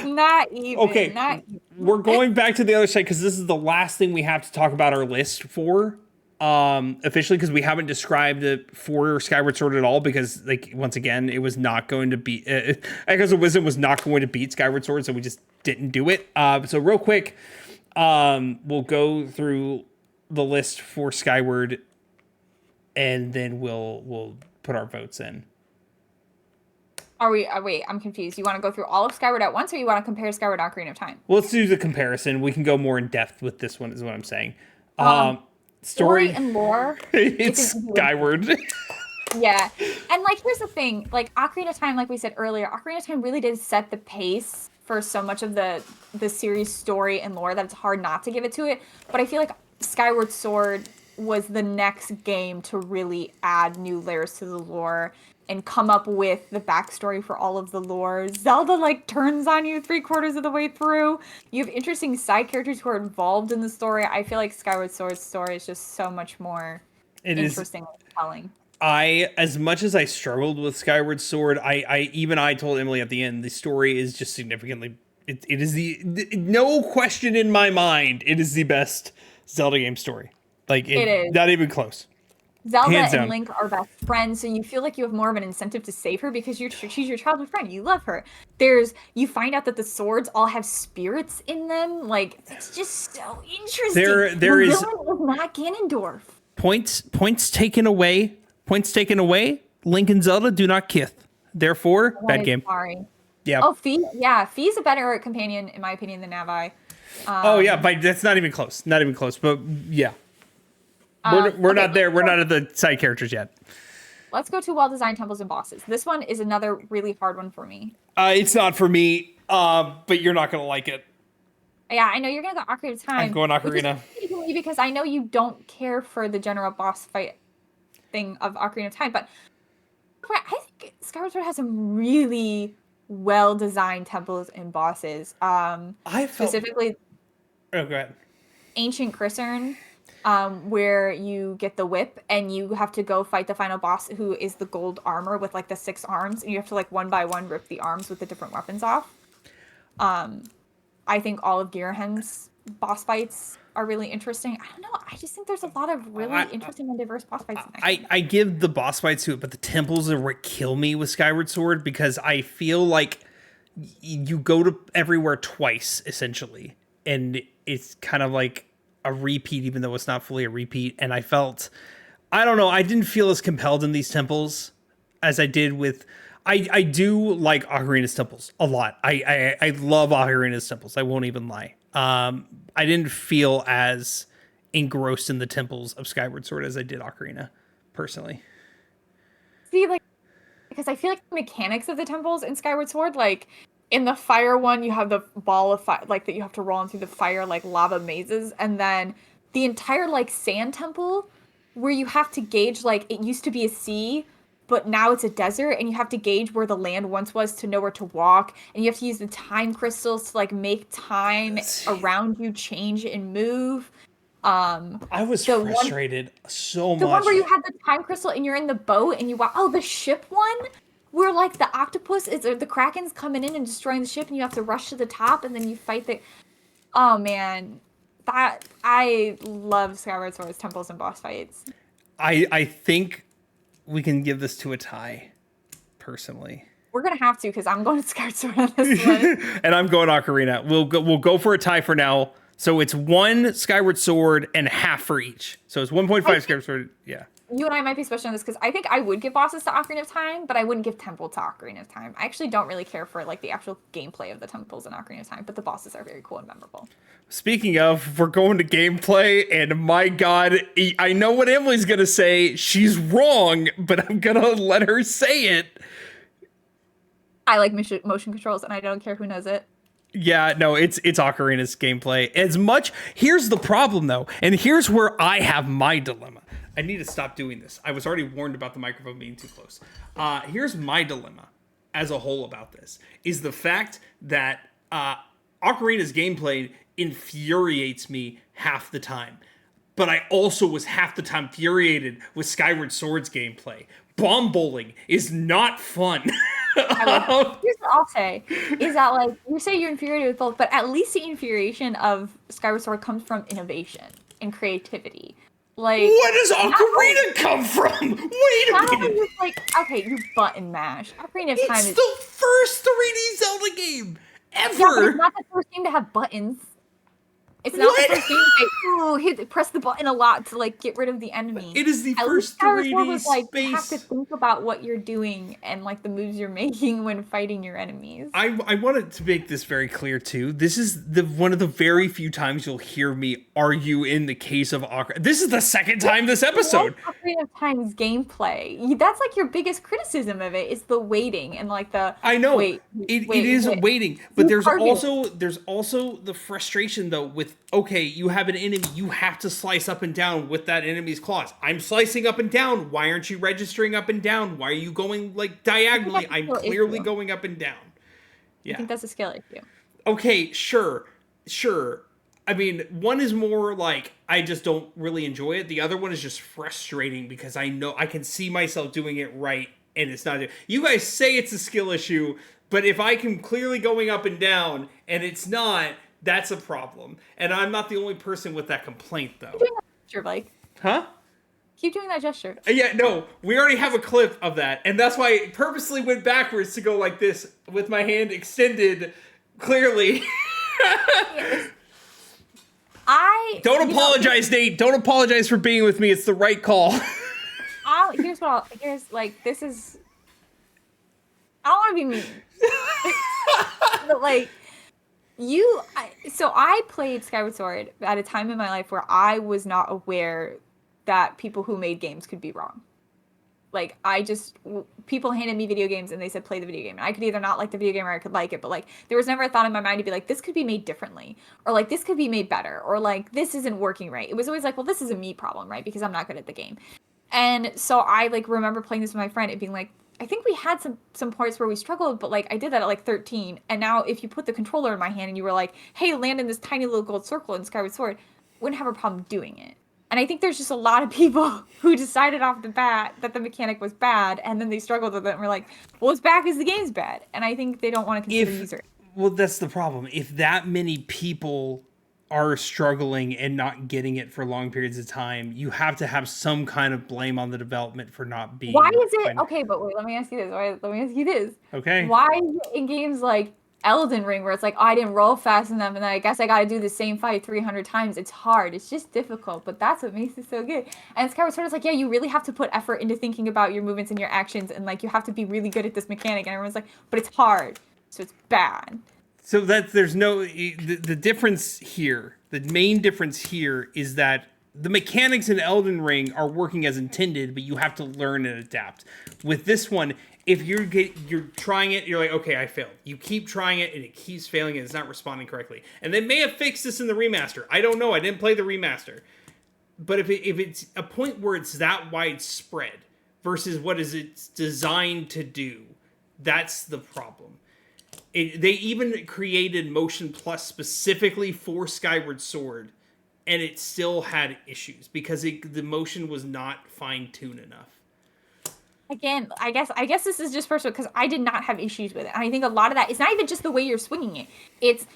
Not even. Okay, not even. We're going back to the other side because this is the last thing we have to talk about our list for. Officially, because we haven't described it for Skyward Sword at all, because like once again, it was not going to be Echoes of Wisdom was not going to beat Skyward Sword, so we just didn't do it. So real quick, we'll go through the list for Skyward, and then we'll put our votes in. Are we? Wait, I'm confused. You want to go through all of Skyward at once, or you want to compare Skyward and Ocarina of Time? Well, let's do the comparison. We can go more in depth with this one, is what I'm saying. Story and lore. It's Skyward. Yeah. And like here's the thing, like Ocarina of Time, like we said earlier, Ocarina of Time really did set the pace for so much of the series story and lore that it's hard not to give it to it. But I feel like Skyward Sword was the next game to really add new layers to the lore and come up with the backstory for all of the lore. Zelda like turns on you 3/4 of the way through. You have interesting side characters who are involved in the story. I feel like Skyward Sword's story is just so much more interesting and compelling. As much as I struggled with Skyward Sword, I told Emily at the end, the story is just significantly, it is no question in my mind, it is the best Zelda game story. Like it is not even close. Zelda and Link are best friends, so you feel like you have more of an incentive to save her because she's your childhood friend. You love her. You find out that the swords all have spirits in them. Like it's just so interesting. There is not Ganondorf. Points taken away. Link and Zelda do not kiss. Therefore, bad game. Sorry. Yeah. Oh, Fee's a better companion in my opinion than Navi. But that's not even close. Not even close. But yeah. We're not there. We're not at the side characters yet. Let's go to well-designed temples and bosses. This one is another really hard one for me. It's not for me, but you're not going to like it. Yeah, I know you're going to go Ocarina of Time. I'm going Ocarina. Because I know you don't care for the general boss fight thing of Ocarina of Time, but I think Skyward Sword has some really well-designed temples and bosses. Specifically, go ahead. Ancient Crisern. Where you get the whip and you have to go fight the final boss who is the gold armor with like the 6 arms, and you have to like one by one rip the arms with the different weapons off. I think all of Girahem's boss fights are really interesting. I don't know. I just think there's a lot of really interesting and diverse boss fights in that. I give the boss fights to it, but the temples are what kill me with Skyward Sword because I feel like you go to everywhere twice essentially, and it's kind of like a repeat, even though it's not fully a repeat. And I don't know, I didn't feel as compelled in these temples as I did with, I do like Ocarina's temples a lot. I love Ocarina's temples. I won't even lie. I didn't feel as engrossed in the temples of Skyward Sword as I did Ocarina, personally. See, like, because I feel like the mechanics of the temples in Skyward Sword, like, in the fire one, you have the ball of fire, like, that you have to roll in through the fire, like, lava mazes. And then the entire, like, sand temple, where you have to gauge, like, it used to be a sea, but now it's a desert, and you have to gauge where the land once was to know where to walk. And you have to use the time crystals to, like, make time around you change and move. I was frustrated so much. The one where you had the time crystal and you're in the boat and you walk. Oh, the ship one? Where, like, the octopus the Kraken's coming in and destroying the ship, and you have to rush to the top, and then you fight the... Oh, man. I love Skyward Sword's temples and boss fights. I think we can give this to a tie, personally. We're gonna have to because I'm going to Skyward Sword on this one. And I'm going Ocarina. We'll go for a tie for now. So it's 1 Skyward Sword and half for each. So it's 1.5 Skyward Sword. Yeah. You and I might be switching on this because I think I would give bosses to Ocarina of Time, but I wouldn't give temple to Ocarina of Time. I actually don't really care for like the actual gameplay of the temples in Ocarina of Time, but the bosses are very cool and memorable. Speaking of, we're going to gameplay, and my God, I know what Emily's gonna say. She's wrong, but I'm gonna let her say it. I like motion controls, and I don't care who knows it. Yeah, no, it's Ocarina's gameplay. Here's the problem though, and here's where I have my dilemma. I need to stop doing this. I was already warned about the microphone being too close. Here's my dilemma as a whole about this, is the fact that Ocarina's gameplay infuriates me half the time. But I also was half the time infuriated with Skyward Sword's gameplay. Bomb bowling is not fun. Here's what I'll say, is that like, you say you're infuriated with both, but at least the infuriation of Skyward Sword comes from innovation and creativity. Like, where does Ocarina come from? Wait a minute. Just like, okay, you button mash. Ocarina of Time It's is the first 3D Zelda game ever. Yeah, but it's not the first game to have buttons. It's not the first game to say, press the button a lot to like get rid of the enemy. It is the first 3D space. You have to think about what you're doing and like the moves you're making when fighting your enemies. I wanted to make this very clear too. This is one of the very few times you'll hear me argue in the case of Ocarina. This is the second time this episode. Ocarina of Time's gameplay. That's like your biggest criticism of it is the waiting and like the. I know it is waiting, but there's also the frustration though with. Okay, you have an enemy, you have to slice up and down with that enemy's claws. I'm slicing up and down. Why aren't you registering up and down? Why are you going like diagonally? I'm clearly going up and down. Yeah. I think that's a skill issue. Okay, sure. I mean, one is more like, I just don't really enjoy it. The other one is just frustrating because I know I can see myself doing it right and it's not. You guys say it's a skill issue, but if I can clearly going up and down and it's not, that's a problem. And I'm not the only person with that complaint, though. Keep doing that gesture, Blake. Huh? Keep doing that gesture. Yeah, no, we already have a clip of that. And that's why I purposely went backwards to go like this with my hand extended clearly. Don't apologize, Nate. Don't apologize for being with me. It's the right call. This is... I don't want to be mean. But, like... So I played Skyward Sword at a time in my life where I was not aware that people who made games could be wrong. Like, people handed me video games and they said, play the video game. And I could either not like the video game or I could like it. But, like, there was never a thought in my mind to be like, this could be made differently. Or, like, this could be made better. Or, like, this isn't working right. It was always like, well, this is a me problem, right? Because I'm not good at the game. And so I, like, remember playing this with my friend and being like, I think we had some parts where we struggled, but like I did that at like 13. And now if you put the controller in my hand and you were like, hey, land in this tiny little gold circle in Skyward Sword, wouldn't have a problem doing it. And I think there's just a lot of people who decided off the bat that the mechanic was bad, and then they struggled with it and were like, well, it's bad because the game's bad. And I think they don't want to consider user. Well, that's the problem. If that many people are struggling and not getting it for long periods of time, you have to have some kind of blame on the development for not being. Why is it okay? But wait, let me ask you this. Okay. Why is it in games like Elden Ring, where it's like, oh, I didn't roll fast enough, and then I guess I got to do the same fight 300 times? It's hard. It's just difficult, but that's what makes it so good. And Skyward Sword is like, yeah, you really have to put effort into thinking about your movements and your actions, and like you have to be really good at this mechanic. And everyone's like, but it's hard, so it's bad. So there's no the difference here. The main difference here is that the mechanics in Elden Ring are working as intended, but you have to learn and adapt. With this one, if you're trying it, you're like, okay, I failed. You keep trying it, and it keeps failing, and it's not responding correctly. And they may have fixed this in the remaster. I don't know. I didn't play the remaster. But if it's a point where it's that widespread versus what is it's designed to do, that's the problem. They even created Motion Plus specifically for Skyward Sword, and it still had issues because the motion was not fine-tuned enough. Again, I guess this is just personal because I did not have issues with it. And I think a lot of that, it's not even just the way you're swinging it. It's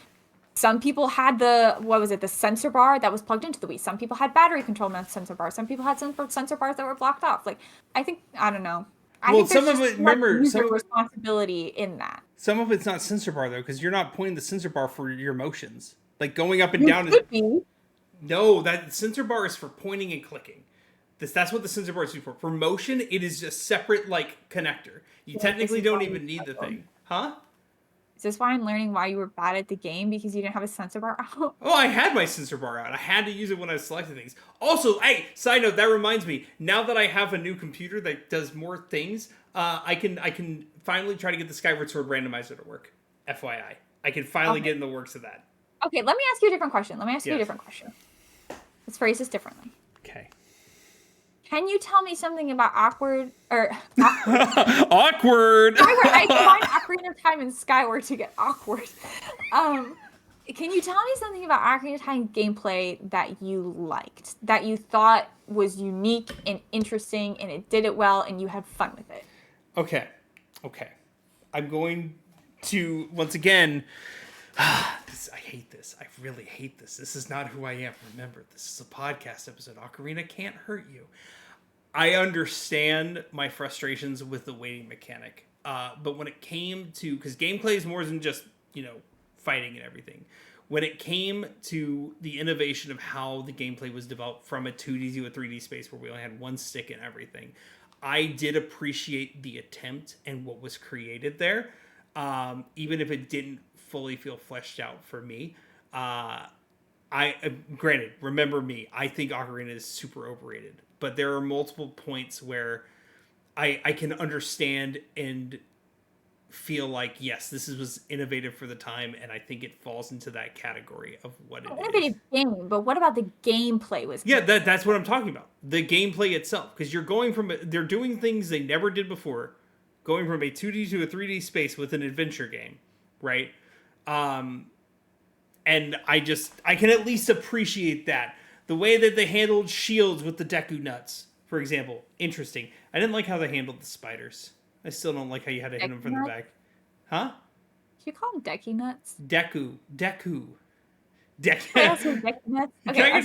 Some people had the sensor bar that was plugged into the Wii. Some people had battery control sensor bars. Some people had sensor bars that were blocked off. Like, I don't know. I Well, think there's some of just it, too much remember, user responsibility in that. some of it's not sensor bar though, because you're not pointing the sensor bar for your motions. Like going up and You down. could be. No, that sensor bar is for pointing and clicking. That's what the sensor bar is used for. For motion, it is a separate like connector. You technically don't even need the thing, huh? Is this why I'm learning why you were bad at the game, because you didn't have a sensor bar out? Oh, I had my sensor bar out. I had to use it when I was selecting things. Also, hey, side note, that reminds me. Now that I have a new computer that does more things, I can finally try to get the Skyward Sword randomizer to work. FYI, I can finally get in the works of that. Okay, let me ask you a different question. Let's phrase this differently. Okay. Can you tell me something about awkward? Awkward. I combined Ocarina of Time and Skyward to get awkward. Can you tell me something about Ocarina of Time gameplay that you liked, that you thought was unique and interesting, and it did it well, and you had fun with it? Okay. I'm going to once again. I hate this. I really hate this. This is not who I am. Remember, this is a podcast episode. Ocarina can't hurt you. I understand my frustrations with the waiting mechanic. But when it came to... Because gameplay is more than just, fighting and everything. When it came to the innovation of how the gameplay was developed from a 2D to a 3D space where we only had one stick and everything, I did appreciate the attempt and what was created there. Even if it didn't fully feel fleshed out for me. Granted, remember me, I think Ocarina is super overrated, but there are multiple points where I can understand and feel like, yes, this was innovative for the time, and I think it falls into that category of what it is. Innovative game, but what about the gameplay was good? Yeah, that's what I'm talking about. The gameplay itself, because you're going from, they're doing things they never did before, going from a 2D to a 3D space with an adventure game, right? And I can at least appreciate that. The way that they handled shields with the Deku nuts, for example, interesting. I didn't like how they handled the spiders. I still don't like how you had to hit them from the back. Huh? Do you call them Deku nuts? Deku. I also Deku nuts. Okay,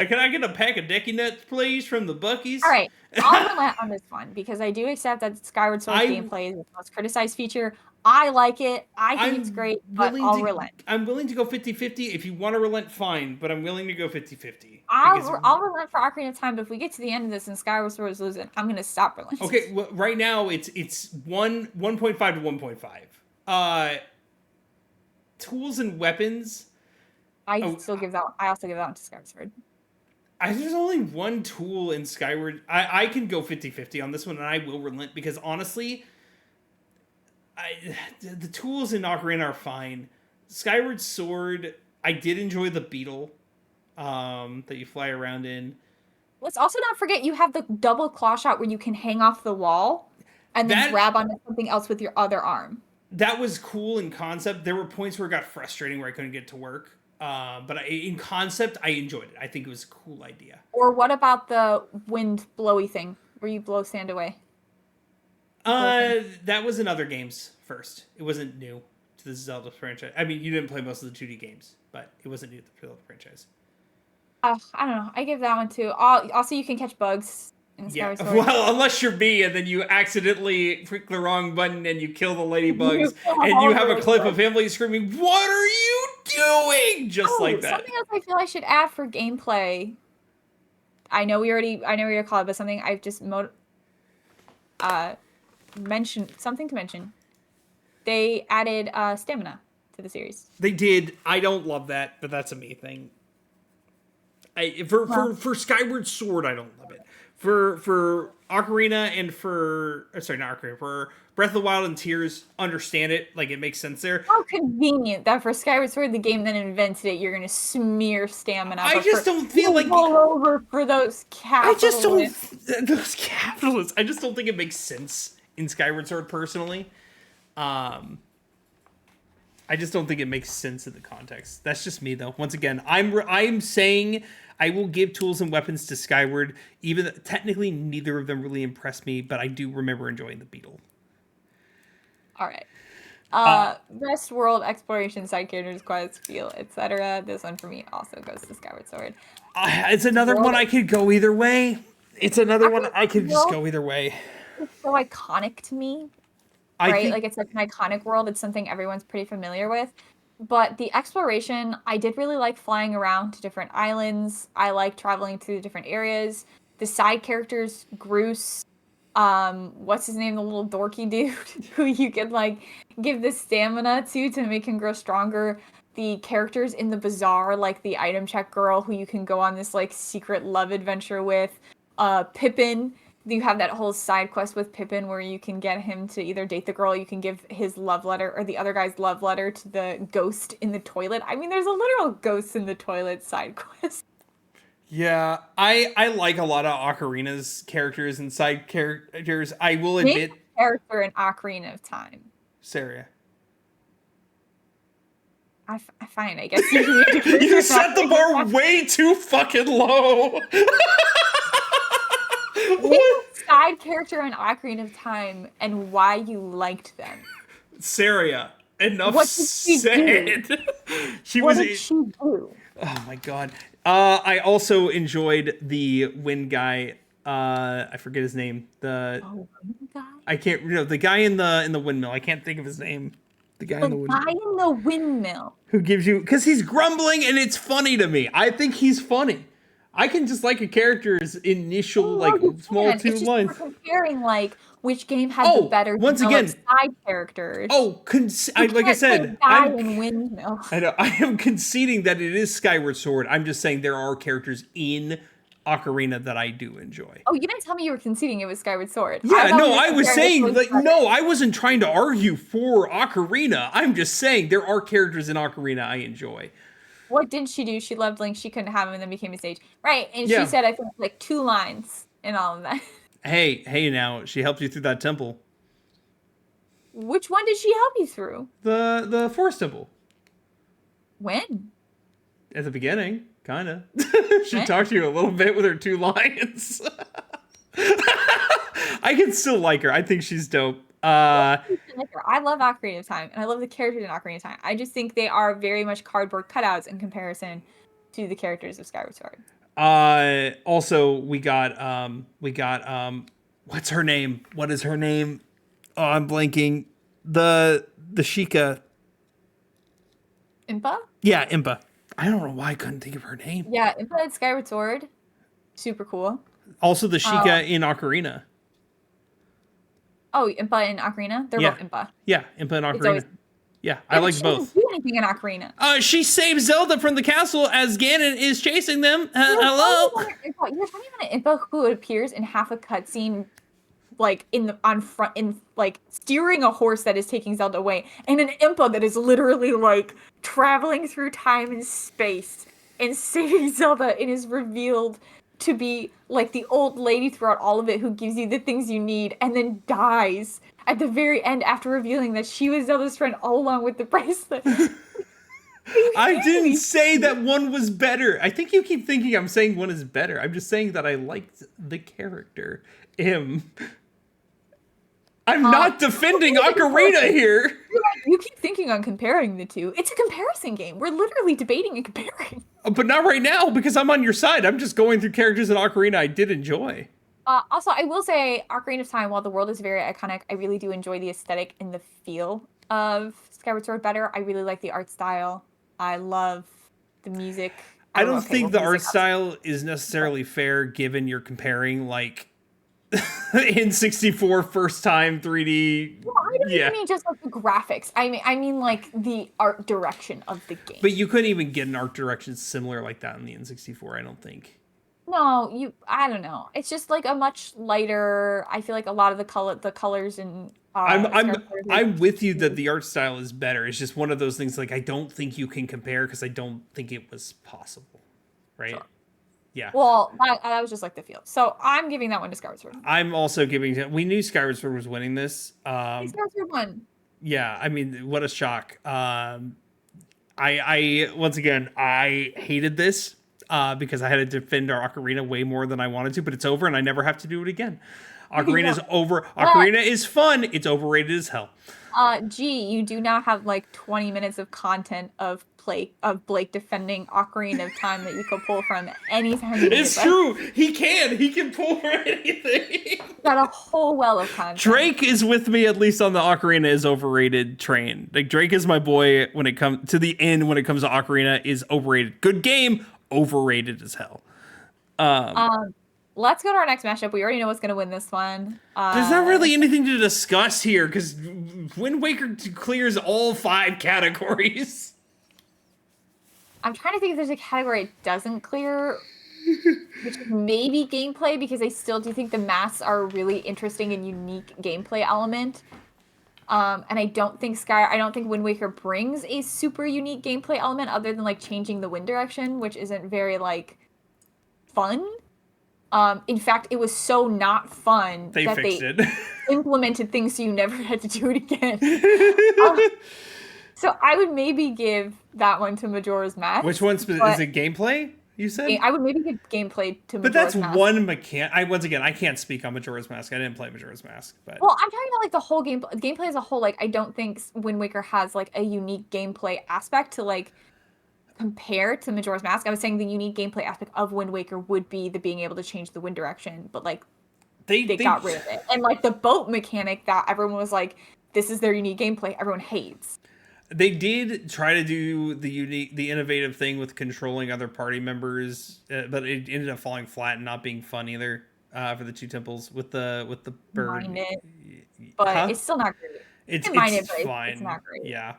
can I get a pack of Deku nuts, please, from the Buc-ee's? All right, I'll relent on this one because I do accept that Skyward Sword gameplay is the most criticized feature. I like it. I think it's great, but I'll relent. I'm willing to go 50-50. If you want to relent, fine, but I'm willing to go 50-50. I'll relent for Ocarina of Time, but if we get to the end of this and Skyward Sword is losing, I'm going to stop relenting. Okay, well, right now it's 1.5 to 1.5. Tools and weapons... I also give that one to Skyward Sword. There's only one tool in Skyward. I can go 50-50 on this one, and I will relent, because honestly... the tools in Ocarina are fine. Skyward Sword, I did enjoy the beetle that you fly around in. Let's also not forget you have the double claw shot where you can hang off the wall and then grab onto something else with your other arm. That was cool in concept. There were points where it got frustrating where I couldn't get to work. But in concept, I enjoyed it. I think it was a cool idea. Or what about the wind blowy thing where you blow sand away? That was in other games first. It wasn't new to the Zelda franchise. I mean, you didn't play most of the 2D games, but it wasn't new to the Zelda franchise. I don't know. I give that one too. Also, you can catch bugs in Skyward Sword. Well, unless you're me and then you accidentally click the wrong button and you kill the ladybugs and you have a clip of him screaming, "What are you doing?" Just like that. Something else I feel I should add for gameplay. I know we already called it, but something I've just mentioned. Something to mention. They added stamina to the series. They did. I don't love that, but that's a me thing. For Skyward Sword, I don't love it. For Ocarina and for Breath of the Wild and Tears, understand it. Like, it makes sense there. How convenient that for Skyward Sword, the game that invented it, you're gonna smear stamina. I just don't feel like all over for those capitalists. Those capitalists. I just don't think it makes sense in Skyward Sword personally. I just don't think it makes sense in the context. That's just me, though. Once again, I'm saying I will give tools and weapons to Skyward, even though technically neither of them really impressed me, but I do remember enjoying the beetle. All right. Best world exploration, side characters, quests, feel, etc. This one for me also goes to Skyward Sword. It's another World one I could go either way. It's another one I could just world go either way. is so iconic to me, I right? think Like it's like an iconic world. It's something everyone's pretty familiar with. But the exploration, I did really like flying around to different islands. I like traveling through the different areas. The side characters, Groose, what's his name, the little dorky dude who you could like give the stamina to make him grow stronger. The characters in the bazaar, like the item check girl who you can go on this like secret love adventure with. Pippin, you have that whole side quest with Pippin where you can get him to either date the girl, you can give his love letter, or the other guy's love letter to the ghost in the toilet. I mean, there's a literal ghost in the toilet side quest. yeah, I like a lot of Ocarina's characters and side characters. I will admit, Main character in Ocarina of Time. Saria. I find, I guess you need to You set the bar way too fucking low. Name side character in Ocarina of Time and why you liked them. Saria. Enough What did she said. She What was. did she do? Oh my god. I also enjoyed the wind guy. I forget his name. The Oh, wind guy? I can't. You know, the guy in the windmill. I can't think of his name. The guy in the The windmill. guy in the windmill. Who gives you, because he's grumbling and it's funny to me. I think he's funny. I can just like a character's initial like small It's two just lines. we're comparing like which game had the better once developed again, side characters. Oh, like I said, guy in windmill. I know I am conceding that it is Skyward Sword. I'm just saying there are characters in Ocarina that I do enjoy. Oh, you didn't tell me you were conceding it was Skyward Sword. Yeah, no, I was saying like no, I wasn't trying to argue for Ocarina. I'm just saying there are characters in Ocarina I enjoy. What did she do? She loved Link. She couldn't have him, and then became a sage. Right, and Yeah. she said I think like 2 lines in all of that. Hey, now she helped you through that temple. Which one did she help you through? The forest temple. When? At the beginning, kind of. She talked to you a little bit with her 2 lines. I can still like her. I think she's dope. I love Ocarina of Time, and I love the characters in Ocarina of Time. I just think they are very much cardboard cutouts in comparison to the characters of Skyward Sword. Also, we got what's her name? What is her name? Oh, I'm blanking. The Sheikah. Impa? Yeah, Impa. I don't know why I couldn't think of her name. Yeah, Impa in Skyward Sword. Super cool. Also, the Sheikah in Ocarina. Oh, Impa in Ocarina? They're both Impa. Yeah, Impa in Ocarina. Yeah, I like both. She didn't do anything in Ocarina. She saves Zelda from the castle as Ganon is chasing them. Hello. You're talking about an Impa who appears in half a cutscene, like like steering a horse that is taking Zelda away, and an Impa that is literally like traveling through time and space and saving Zelda, and is revealed to be like the old lady throughout all of it who gives you the things you need and then dies at the very end after revealing that she was Zelda's friend all along with the bracelet. I didn't say that one was better. I think you keep thinking I'm saying one is better. I'm just saying that I liked the character. I'm not defending Ocarina here. You keep thinking on comparing the two. It's a comparison game. We're literally debating and comparing. But not right now, because I'm on your side. I'm just going through characters in Ocarina I did enjoy. Also, I will say, Ocarina of Time, while the world is very iconic, I really do enjoy the aesthetic and the feel of Skyward Sword better. I really like the art style. I love the music. I don't think the art style is necessarily fair, given you're comparing, like, in 64 first time 3D. Well, I don't even mean just like the graphics. I mean like the art direction of the game. But you couldn't even get an art direction similar like that in the N64, I don't think. No, I don't know. It's just like a much lighter. I feel like a lot of the colors and. I'm with you that the art style is better. It's just one of those things like I don't think you can compare because I don't think it was possible, right? Sure. Yeah. Well, that was just like the feel. So I'm giving that one to Skyward Sword. I'm also giving. We knew Skyward Sword was winning this. Skyward Sword won. Yeah, I mean, what a shock. I once again, I hated this because I had to defend our Ocarina way more than I wanted to, but it's over and I never have to do it again. Ocarina is over. Ocarina is fun. It's overrated as hell. You do now have like 20 minutes of content of Blake defending Ocarina of Time that you could pull from anytime you need It's it. true. He can pull for anything. Got a whole well of content. Drake is with me at least on the Ocarina is overrated train. Like Drake is my boy when it comes to the end. When it comes to Ocarina, is overrated. Good game, overrated as hell. Let's go to our next matchup. We already know what's going to win this one. There's not really anything to discuss here because Wind Waker clears all 5 categories. I'm trying to think if there's a category it doesn't clear, which is maybe gameplay, because I still do think the masks are a really interesting and unique gameplay element. And I don't think Wind Waker brings a super unique gameplay element other than like changing the wind direction, which isn't very like fun. In fact, it was so not fun They that fixed they it. implemented things so you never had to do it again. So I would maybe give that one to Majora's Mask. Which one's is it gameplay? You said I would maybe give gameplay to Majora's Mask. but that's one mechanic. Once again, I can't speak on Majora's Mask. I didn't play Majora's Mask, but well, I'm talking about like the whole gameplay as a whole. Like, I don't think Wind Waker has like a unique gameplay aspect to like compare to Majora's Mask. I was saying the unique gameplay aspect of Wind Waker would be the being able to change the wind direction, but like they got rid of it. And like the boat mechanic that everyone was like, this is their unique gameplay, everyone hates. They did try to do the innovative thing with controlling other party members, but it ended up falling flat and not being fun either for the 2 temples with the bird. Mind it, but it's still not great. It's fine. It's not great. Yeah.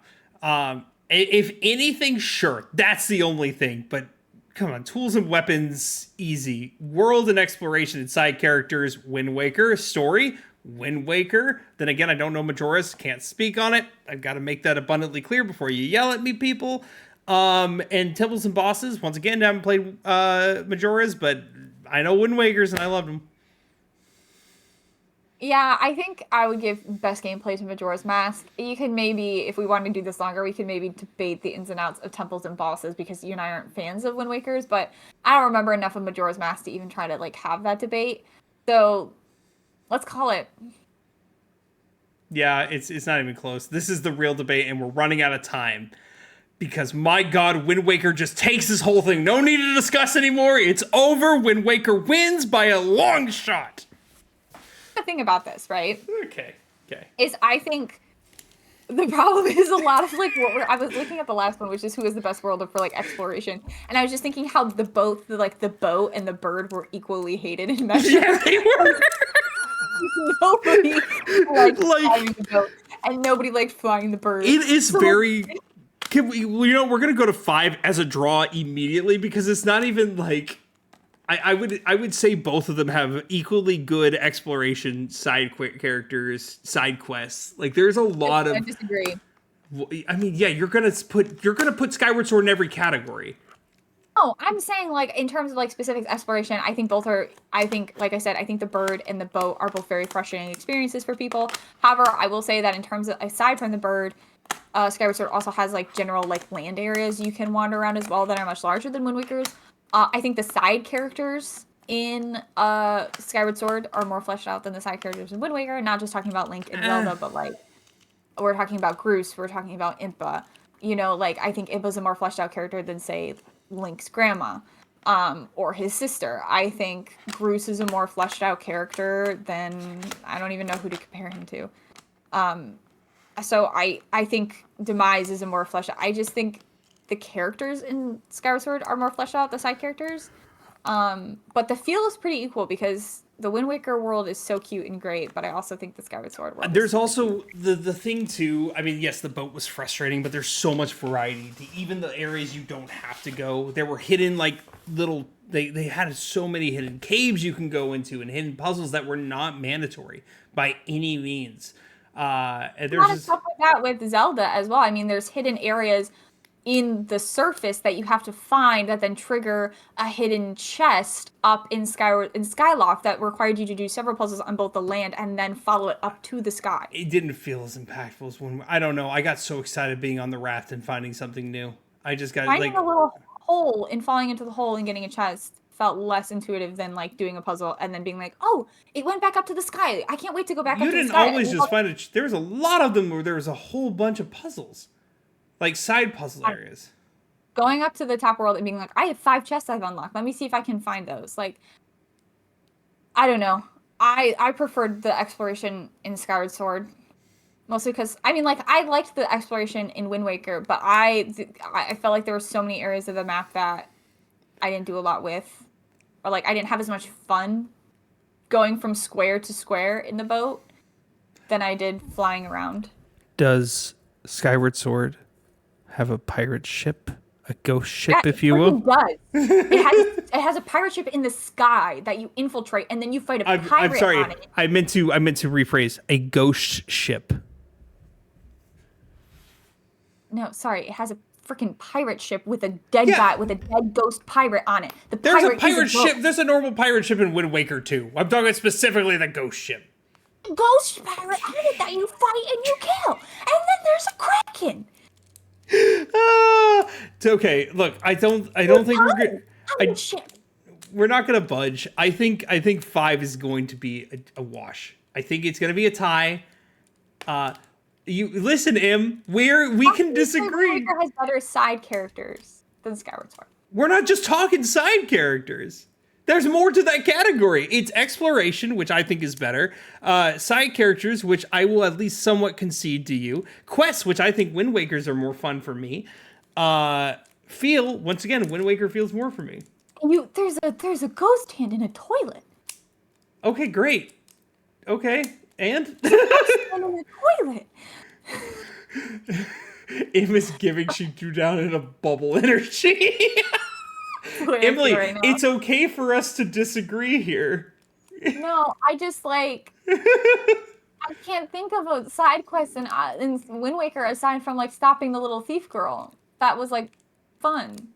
If anything, sure, that's the only thing. But come on, tools and weapons, easy. World and exploration and side characters, Wind Waker. Story, Wind Waker. Then again, I don't know Majora's, can't speak on it. I've got to make that abundantly clear before you yell at me, people. And temples and bosses, once again, I haven't played Majora's, but I know Wind Waker's and I loved them. Yeah, I think I would give best gameplay to Majora's Mask. You could maybe, if we wanted to do this longer, we could maybe debate the ins and outs of temples and bosses, because you and I aren't fans of Wind Waker's, but I don't remember enough of Majora's Mask to even try to like have that debate. So let's call it. Yeah, it's not even close. This is the real debate, and we're running out of time. Because, my God, Wind Waker just takes this whole thing. No need to discuss anymore. It's over. Wind Waker wins by a long shot. The thing about this, right? Okay. Is I think the problem is a lot of like I was looking at the last one, which is who is the best world for like exploration, and I was just thinking how the boat and the bird were equally hated in Metroid. Yeah, they were. Nobody liked flying the boat, and nobody liked flying the bird. It is very. Can we? We're gonna go to 5 as a draw immediately because it's not even like. I would say both of them have equally good exploration side characters, side quests. Like there's a lot of. I disagree. I mean, yeah, you're gonna put Skyward Sword in every category. Oh, I'm saying like in terms of like specific exploration, I think both are. I think, like I said, I think the bird and the boat are both very frustrating experiences for people. However, I will say that in terms of aside from the bird, Skyward Sword also has like general like land areas you can wander around as well that are much larger than Wind Waker's. I think the side characters in Skyward Sword are more fleshed out than the side characters in Wind Waker. Not just talking about Link and Zelda, but like we're talking about Groose, we're talking about Impa. You know, like I think Impa's a more fleshed out character than say Link's grandma, or his sister. I think Groose is a more fleshed out character than I don't even know who to compare him to. So I think Demise is a more fleshed out. I just think the characters in Skyward Sword are more fleshed out, the side characters. But the feel is pretty equal because the Wind Waker world is so cute and great, but I also think the Skyward Sword world. There's also the thing too. I mean, yes, the boat was frustrating, but there's so much variety to even the areas you don't have to go. There were hidden like little. They had so many hidden caves you can go into and hidden puzzles that were not mandatory by any means. And there's a lot of stuff like that with Zelda as well. I mean, there's hidden areas in the surface that you have to find that then trigger a hidden chest up in Skyloft that required you to do several puzzles on both the land and then follow it up to the sky. It didn't feel as impactful as when I don't know. I got so excited being on the raft and finding something new. I just got finding a little hole and falling into the hole and getting a chest felt less intuitive than like doing a puzzle and then being like, oh, it went back up to the sky. I can't wait to go back up to the sky. You didn't always just find it. There was a lot of them where there was a whole bunch of puzzles, like side puzzle areas. Going up to the top world and being like, I have 5 chests I've unlocked. Let me see if I can find those. Like, I don't know. I preferred the exploration in Skyward Sword. Mostly because, I mean, like, I liked the exploration in Wind Waker, but I felt like there were so many areas of the map that I didn't do a lot with. Or, like, I didn't have as much fun going from square to square in the boat than I did flying around. Does Skyward Sword have a pirate ship? A ghost ship, if you will? It does. It has a pirate ship in the sky that you infiltrate, and then you fight a pirate I'm sorry. on it. I meant to rephrase. A ghost ship. No, sorry. It has a freaking pirate ship with a dead guy, with a dead ghost pirate on it. There's a pirate ship. There's a normal pirate ship in Wind Waker too. I'm talking specifically the ghost ship. Ghost pirate on it that you fight and you kill. And then there's a kraken. Okay, look, I don't think we're not gonna budge. I think 5 is going to be a wash. I think it's gonna be a tie. You listen, Im. We can disagree. Wind Waker has better side characters than Skyward Sword. We're not just talking side characters. There's more to that category. It's exploration, which I think is better. Side characters, which I will at least somewhat concede to you. Quests, which I think Wind Wakers are more fun for me. Feel, once again, Wind Waker feels more for me. There's a ghost hand in a toilet. Okay, great. Okay, and? In a toilet. Im is giving, she drew down in a bubble energy. Emily, it's okay for us to disagree here. No, I just like I can't think of a side quest in Wind Waker aside from like stopping the little thief girl. That was like fun.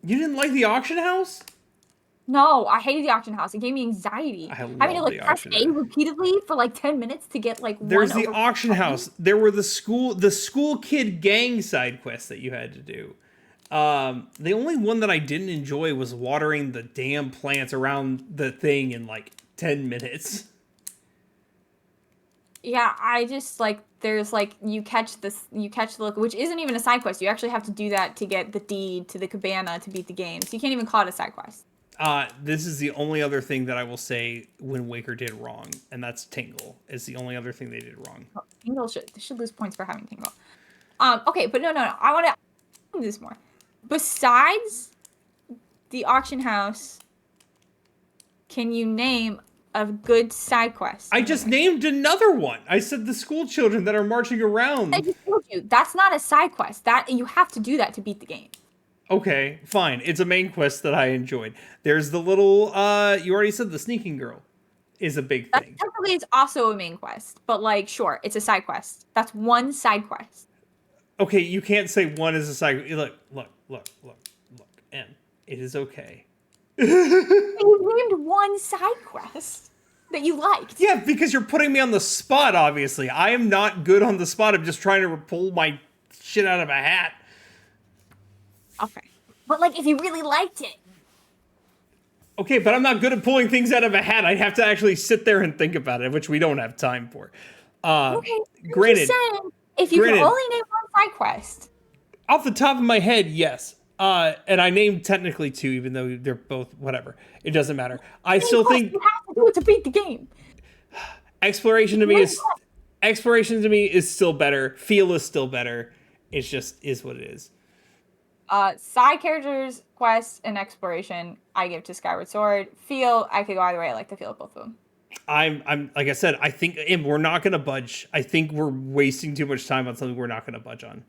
You didn't like the auction house? No, I hated the auction house. It gave me anxiety. Having to like press A repeatedly for like 10 minutes to get like There's the auction house. There were the school kid gang side quests that you had to do. The only one that I didn't enjoy was watering the damn plants around the thing in like 10 minutes. Yeah, I just like there's like you catch the look, which isn't even a side quest. You actually have to do that to get the deed to the cabana to beat the game. So you can't even call it a side quest. This is the only other thing that I will say Wind Waker did wrong, and that's Tingle is the only other thing they did wrong. Oh, Tingle should lose points for having Tingle. Okay, but no. I want to do this more. Besides the auction house, can you name a good side quest? I just named another one. I said the school children that are marching around. I just told you that's not a side quest. That you have to do that to beat the game. Okay, fine. It's a main quest that I enjoyed. There's the little you already said the sneaking girl is a big thing. Technically, it's also a main quest, but like, sure, it's a side quest. That's one side quest. Okay, you can't say one is a side. Look, and it is okay. You named one side quest that you liked. Yeah, because you're putting me on the spot, obviously. I am not good on the spot. I'm just trying to pull my shit out of a hat. Okay. But like, if you really liked it. Okay, but I'm not good at pulling things out of a hat. I'd have to actually sit there and think about it, which we don't have time for. Okay. Granted. Just saying, if you can only name one side quest. Off the top of my head, yes. And I named technically 2, even though they're both whatever. It doesn't matter. I still think you have to do it to beat the game. Exploration to me is still better. Feel is still better. It's just is what it is. Side characters, quests, and exploration, I give to Skyward Sword. Feel, I could go either way. I like the feel of both of them. I'm like I said, I think we're not gonna budge. I think we're wasting too much time on something we're not gonna budge on.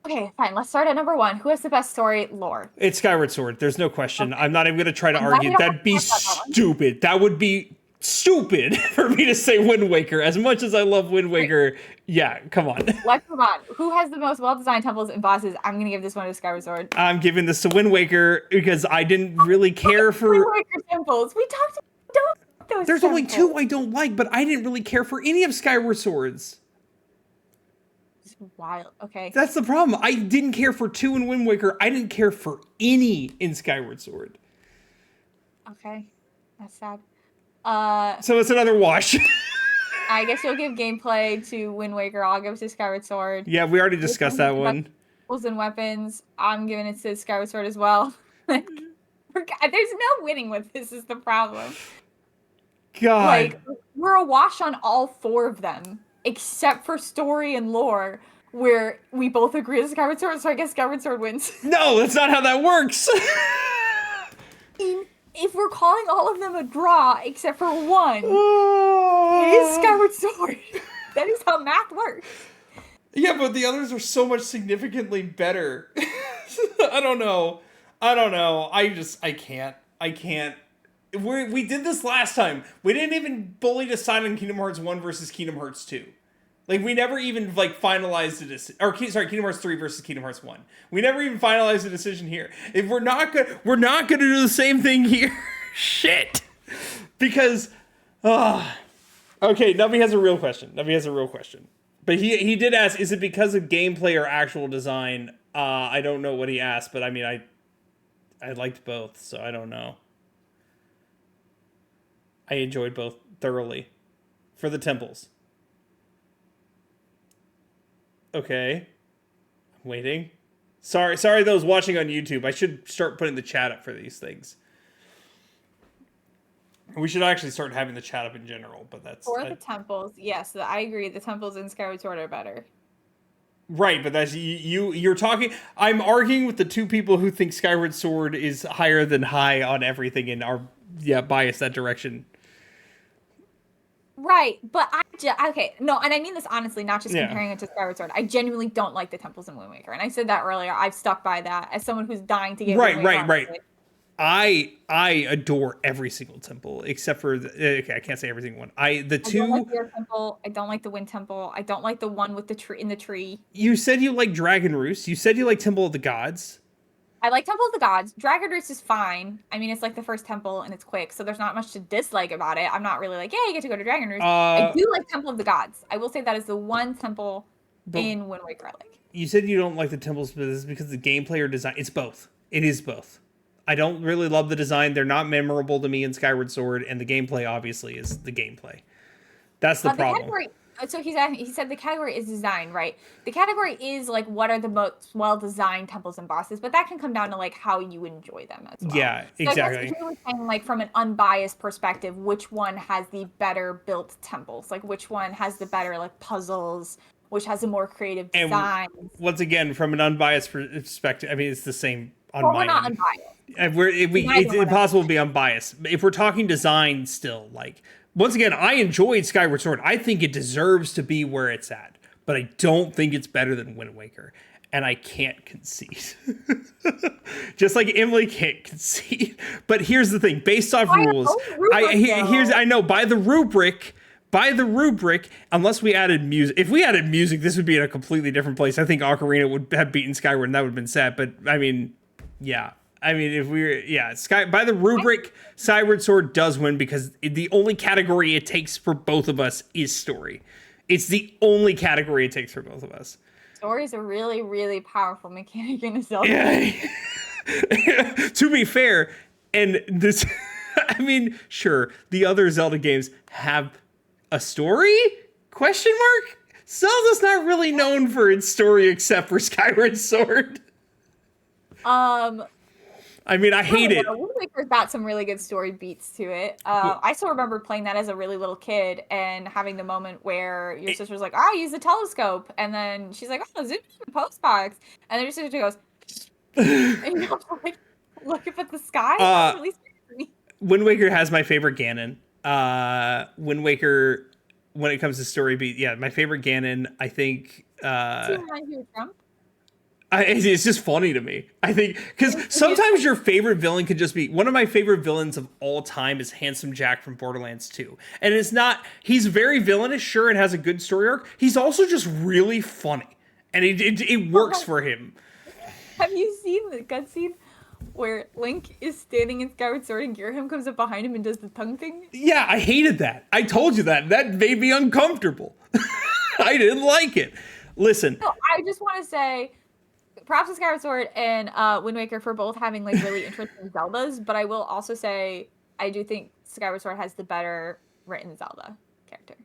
Okay, fine. Let's start at number 1. Who has the best story lore? It's Skyward Sword. There's no question. Okay. I'm not even gonna try to argue. That'd be stupid. That would be stupid for me to say Wind Waker. As much as I love Wind Waker, yeah, come on. Let's move on. Who has the most well-designed temples and bosses? I'm going to give this one to Skyward Sword. I'm giving this to Wind Waker because I didn't really care for... Wind Waker temples. We talked about those There's temples. only 2 I don't like, but I didn't really care for any of Skyward Swords. It's wild. Okay. That's the problem. I didn't care for 2 in Wind Waker. I didn't care for any in Skyward Sword. Okay, that's sad. So it's another wash. I guess you'll give gameplay to Wind Waker. I'll give it to Skyward Sword. Yeah, we already discussed that one. Tools and weapons. I'm giving it to Skyward Sword as well. Like, there's no winning with this. Is the problem? God, Like, we're a wash on all 4 of them, except for story and lore, where we both agree to Skyward Sword. So I guess Skyward Sword wins. no, that's not how that works. If we're calling all of them a draw, except for one, it is Skyward Sword. That is how math works. Yeah, but the others are so much significantly better. I don't know. I can't. We did this last time. We didn't even fully decide on Kingdom Hearts 1 versus Kingdom Hearts 2. Like, we never even, like, finalized a decision. Or, sorry, Kingdom Hearts 3 versus Kingdom Hearts 1. We never even finalized a decision here. If we're not gonna do the same thing here. Shit. Because, okay, Nubby has a real question. But he did ask, is it because of gameplay or actual design? I don't know what he asked, but I mean, I liked both, so I don't know. I enjoyed both thoroughly. For the temples. Okay. I'm waiting. Sorry those watching on YouTube. I should start putting the chat up for these things. We should actually start having the chat up in general, but that's... For the temples, yes, I agree. The temples in Skyward Sword are better. Right, but that's... You're talking... I'm arguing with the 2 people who think Skyward Sword is higher than high on everything and are, biased that direction. Right, but okay, no, and I mean this honestly, not just comparing it to Skyward Sword. I genuinely don't like the temples in Wind Waker, and I said that earlier. I've stuck by that as someone who's dying to get Wind Waker. Right. I adore every single temple except for okay, I can't say every single one. I don't like the Air Temple. I don't like the Wind Temple. I don't like the one with the tree in the tree. You said you like Dragon Roost. You said you like Temple of the Gods. I like Temple of the Gods. Dragon Roost is fine. I mean, it's like the first temple and it's quick, so there's not much to dislike about it. I'm not really like, yeah, you get to go to Dragon Roost. I do like Temple of the Gods. I will say that is the one temple in Wind Waker I like. You said you don't like the temples, but this is because of the gameplay or design. It's both. It is both. I don't really love the design. They're not memorable to me in Skyward Sword, and the gameplay obviously is the gameplay. That's the problem. So he said the category is design, right? The category is like what are the most well-designed temples and bosses, but that can come down to like how you enjoy them as well. Yeah, exactly. So I was saying, like, from an unbiased perspective, which one has the better built temples? Like, which one has the better like puzzles? Which has a more creative design? And once again, from an unbiased perspective, I mean, it's the same on my end. We're not unbiased. It's impossible to be unbiased. If we're talking design still, like, once again, I enjoyed Skyward Sword. I think it deserves to be where it's at, but I don't think it's better than Wind Waker, and I can't concede. Just like Emily can't concede. But here's the thing: based off rules, I know by the rubric, unless we added music. If we added music, this would be in a completely different place. I think Ocarina would have beaten Skyward, and that would have been sad. But I mean, yeah. I mean, if we're, by the rubric, Skyward Sword does win because the only category it takes for both of us is story. It's the only category it takes for both of us. Story is a really, really powerful mechanic in a Zelda. Yeah. To be fair, and this, I mean, sure, the other Zelda games have a story? Question mark? Zelda's not really known for its story except for Skyward Sword. I mean, I hate it. Wind Waker's got some really good story beats to it. I still remember playing that as a really little kid and having the moment where your sister's like, use the telescope. And then she's like, zoom in the postbox. And then your sister goes, and you're like, look up at the sky. That's really scary for me. Wind Waker has my favorite Ganon. Wind Waker, when it comes to story beat, my favorite Ganon, I think... Does it remind you of Trump? It's just funny to me. I think because sometimes your favorite villain could just be one of my favorite villains of all time is Handsome Jack from Borderlands 2. And it's not, he's very villainous, sure, and has a good story arc. He's also just really funny. And it works for him. Have you seen the cutscene where Link is standing in Skyward Sword and Girahim comes up behind him and does the tongue thing? Yeah, I hated that. I told you that. That made me uncomfortable. I didn't like it. Listen. No, I just want to say, props to Skyward Sword and Wind Waker for both having like really interesting Zeldas, but I will also say I do think Skyward Sword has the better written Zelda character.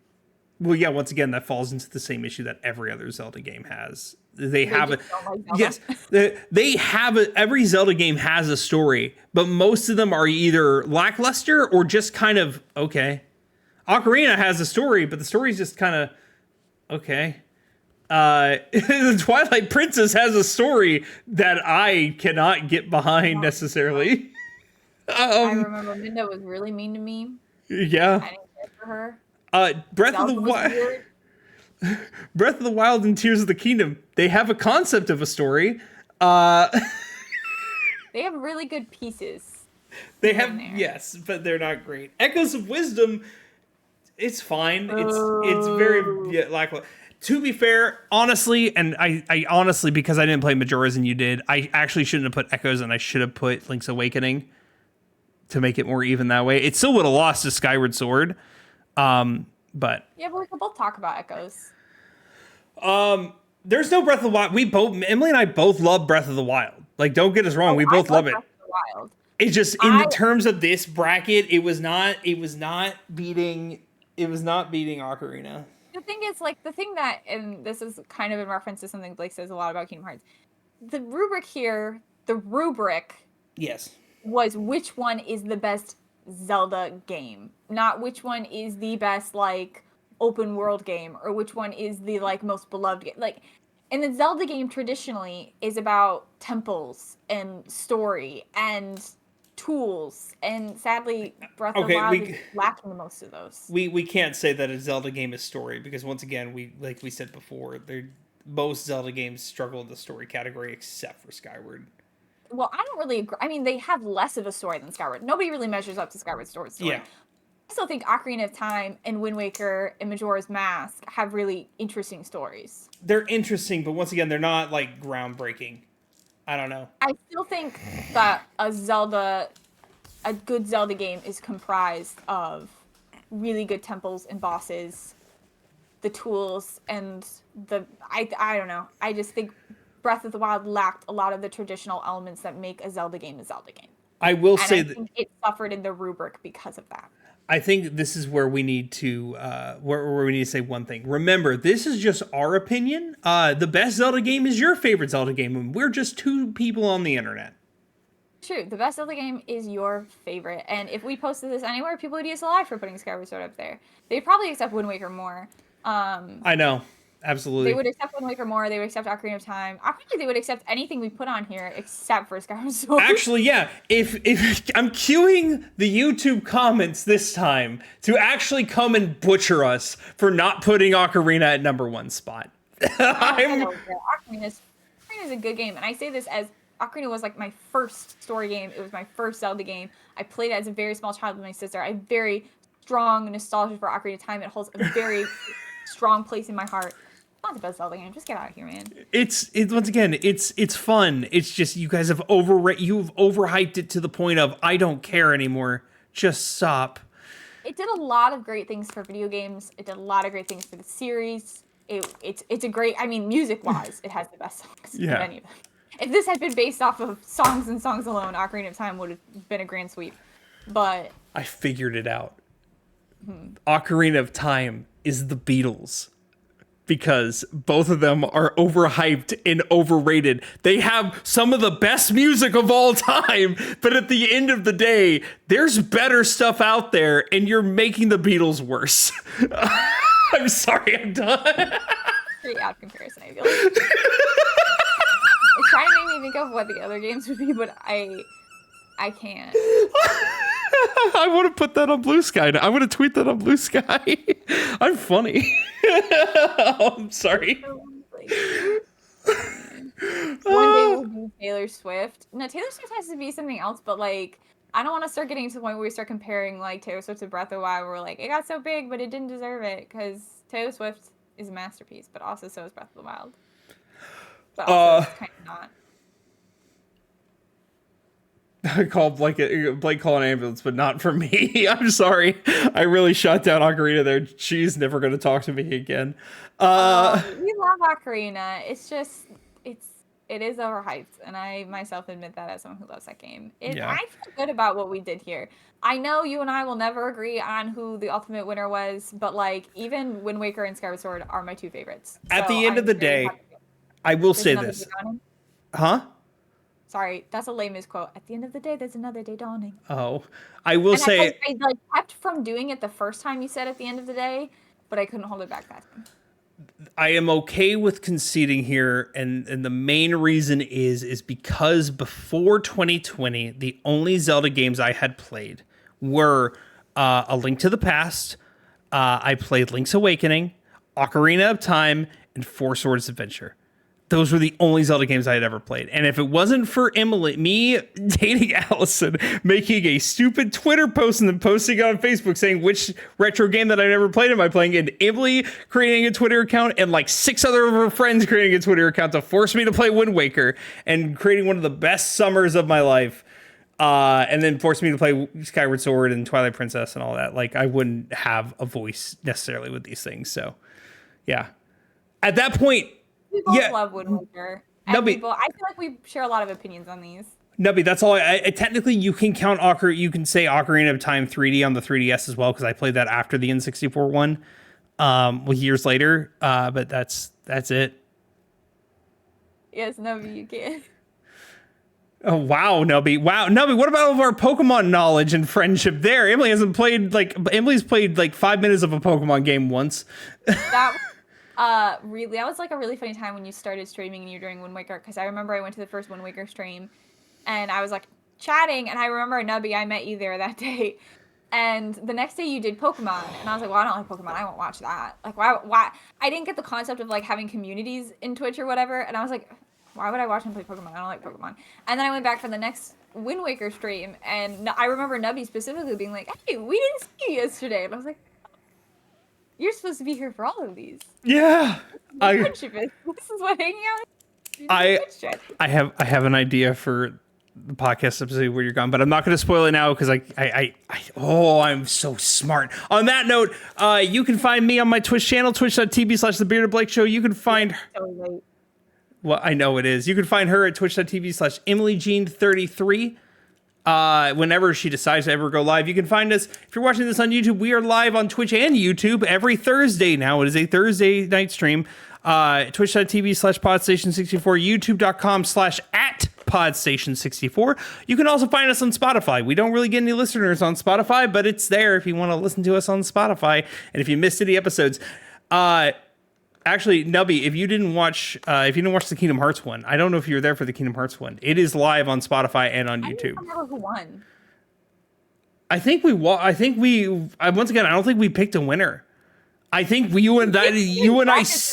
Well, yeah, once again, that falls into the same issue that every other Zelda game has. They have it. Like Yes, they have it. Every Zelda game has a story, but most of them are either lackluster or just kind of okay. Ocarina has a story, but the story's just kind of okay. The Twilight Princess has a story that I cannot get behind necessarily. I remember Minda was really mean to me. Yeah. I didn't care for her. Breath of Zelda the was Wild. weird. Breath of the Wild and Tears of the Kingdom. They have a concept of a story. They have really good pieces. They have there. yes, but they're not great. Echoes of Wisdom. It's fine. It's very lackluster. To be fair, honestly, and I honestly, because I didn't play Majora's and you did, I actually shouldn't have put Echoes and I should have put Link's Awakening to make it more even that way. It still would have lost to Skyward Sword. But yeah, but we could both talk about Echoes. there's no Breath of the Wild. Emily and I both love Breath of the Wild. Like, don't get us wrong, we both love it. Breath of the Wild. It's just in the terms of this bracket, it was not beating Ocarina. The thing is, like, the thing that, and this is kind of in reference to something Blake says a lot about Kingdom Hearts, the rubric here, Yes. was which one is the best Zelda game, not which one is the best, like, open world game, or which one is the, like, most beloved game. Like, and the Zelda game traditionally is about temples and story and tools, and sadly Breath of the Wild is lacking most of those. We can't say that a Zelda game is story, because once again, like we said before, most Zelda games struggle in the story category except for Skyward. Well, I don't really agree. I mean, they have less of a story than Skyward. Nobody really measures up to Skyward Sword's story. Yeah. I still think Ocarina of Time and Wind Waker and Majora's Mask have really interesting stories. They're interesting, but once again, they're not, like, groundbreaking. I don't know. I still think that a good Zelda game is comprised of really good temples and bosses, the tools, and I don't know. I just think Breath of the Wild lacked a lot of the traditional elements that make a Zelda game a Zelda game. I will and say I think it suffered in the rubric because of that. I think this is where we need to where we need to say one thing. Remember, this is just our opinion. The best Zelda game is your favorite Zelda game, and we're just two people on the internet. True, the best Zelda game is your favorite, and if we posted this anywhere, people would use a lie for putting Skyward Sword up there. They'd probably accept Wind Waker more. I know. Absolutely. They would accept Wind Waker more. They would accept Ocarina of Time. Actually, they would accept anything we put on here except for Skyward Sword. Actually, yeah. If I'm queuing the YouTube comments this time to actually come and butcher us for not putting Ocarina at number 1 spot. Ocarina's a good game, and I say this as Ocarina was like my first story game. It was my first Zelda game. I played it as a very small child with my sister. I have very strong nostalgia for Ocarina of Time. It holds a very strong place in my heart. Not the best Zelda game. Just get out of here, man. It's once again, it's fun. It's just you guys have you've overhyped it to the point of I don't care anymore. Just stop. It did a lot of great things for video games. It did a lot of great things for the series. It's a great. I mean, music wise, it has the best songs of any of them. If this had been based off of songs and songs alone, Ocarina of Time would have been a grand sweep. But I figured it out. Ocarina of Time is the Beatles. Because both of them are overhyped and overrated. They have some of the best music of all time, but at the end of the day, there's better stuff out there, and you're making the Beatles worse. I'm sorry, I'm done. Pretty odd comparison, I feel like. It's trying to make me think of what the other games would be, but I can't. I want to put that on Blue Sky. I want to tweet that on Blue Sky. I'm funny. I'm sorry. One day we'll do Taylor Swift. No, Taylor Swift has to be something else, but like, I don't want to start getting to the point where we start comparing like Taylor Swift to Breath of the Wild, where we're like, it got so big, but it didn't deserve it, because Taylor Swift is a masterpiece, but also so is Breath of the Wild. But also it's kind of not. I called Blake call an ambulance, but not for me. I'm sorry. I really shot down Ocarina there. She's never going to talk to me again. We love Ocarina. It's just, It is overhyped, and I myself admit that as someone who loves that game. Yeah. I feel good about what we did here. I know you and I will never agree on who the ultimate winner was, but like even Wind Waker and Skyward Sword are my two favorites. At So the end I'm of the very day, happy. I will There's say another this. day dawning. Huh? Sorry, that's a lame quote. At the end of the day, there's another day dawning. Oh, I will And say I like kept from doing it the first time you said at the end of the day, but I couldn't hold it back that time. I am okay with conceding here, and the main reason is because before 2020, the only Zelda games I had played were A Link to the Past. I played Link's Awakening, Ocarina of Time, and Four Swords Adventure. Those were the only Zelda games I had ever played. And if it wasn't for Emily, me dating Allison, making a stupid Twitter post and then posting it on Facebook saying which retro game that I never played am I playing, and Emily creating a Twitter account and like 6 other of her friends creating a Twitter account to force me to play Wind Waker and creating one of the best summers of my life. And then forced me to play Skyward Sword and Twilight Princess and all that. Like, I wouldn't have a voice necessarily with these things. So, yeah. At that point, We both love Wind Waker. And I feel like we share a lot of opinions on these. Nubby, that's all. Technically, you can count You can say Ocarina of Time 3D on the 3DS as well, because I played that after the N64 one, years later. But that's it. Yes, Nubby, you can. Oh wow, Nubby! Wow, Nubby! What about all of our Pokemon knowledge and friendship there? Emily's played like 5 minutes of a Pokemon game once. That was like a really funny time when you started streaming and you were doing Wind Waker, because I remember I went to the first Wind Waker stream and I was like chatting, and I remember Nubby, I met you there that day, and the next day you did Pokemon, and I was like, well, I don't like Pokemon, I won't watch that. Like, why? I didn't get the concept of like having communities in Twitch or whatever, and I was like, why would I watch him play Pokemon? I don't like Pokemon. And then I went back for the next Wind Waker stream, and I remember Nubby specifically being like, hey, we didn't see you yesterday, and I was like, you're supposed to be here for all of these. Yeah, Friendship is. This is what hanging out. I have an idea for the podcast episode where you're gone, but I'm not going to spoil it now because I'm so smart. On that note, you can find me on my Twitch channel, twitch.tv/The Bearded Blake Show. You can find. So late. Well, I know it is. You can find her at twitch.tv/EmilyJean33. Whenever she decides to ever go live. You can find us, if you're watching this on YouTube, we are live on Twitch and YouTube every Thursday now. It is a Thursday night stream. Twitch.tv/Podstation64, YouTube.com/@Podstation64. You can also find us on Spotify. We don't really get any listeners on Spotify, but it's there if you want to listen to us on Spotify. And if you missed any episodes, actually, Nubby, if you didn't watch the Kingdom Hearts one, I don't know if you were there for the Kingdom Hearts one. It is live on Spotify and on YouTube. I don't remember who won. I think we once again, I don't think we picked a winner. I think you and I.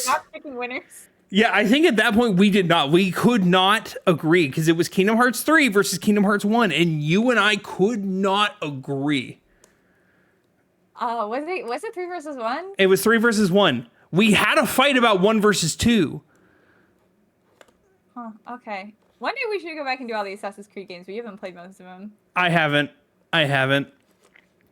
Not picking winners. Yeah, I think at that point we did not. We could not agree because it was Kingdom Hearts 3 versus Kingdom Hearts 1, and you and I could not agree. Was it 3 versus 1? It was 3 versus 1. We had a fight about 1 versus 2. Huh, okay. One day we should go back and do all the Assassin's Creed games. We haven't played most of them. I haven't.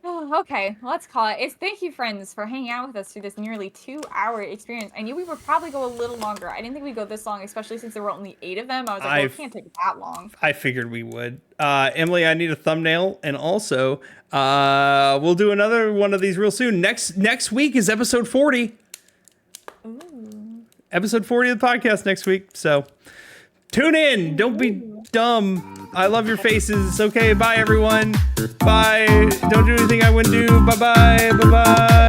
Oh, okay, let's call it. Thank you, friends, for hanging out with us through this nearly 2-hour experience. I knew we would probably go a little longer. I didn't think we'd go this long, especially since there were only 8 of them. I was like, well, it can't take that long. I figured we would. Emily, I need a thumbnail, and also we'll do another one of these real soon. Next week is episode 40. Ooh. Episode 40 of the podcast next week. So tune in. Don't be dumb. I love your faces. Okay, bye everyone. Bye. Don't do anything I wouldn't do. Bye-bye. Bye-bye.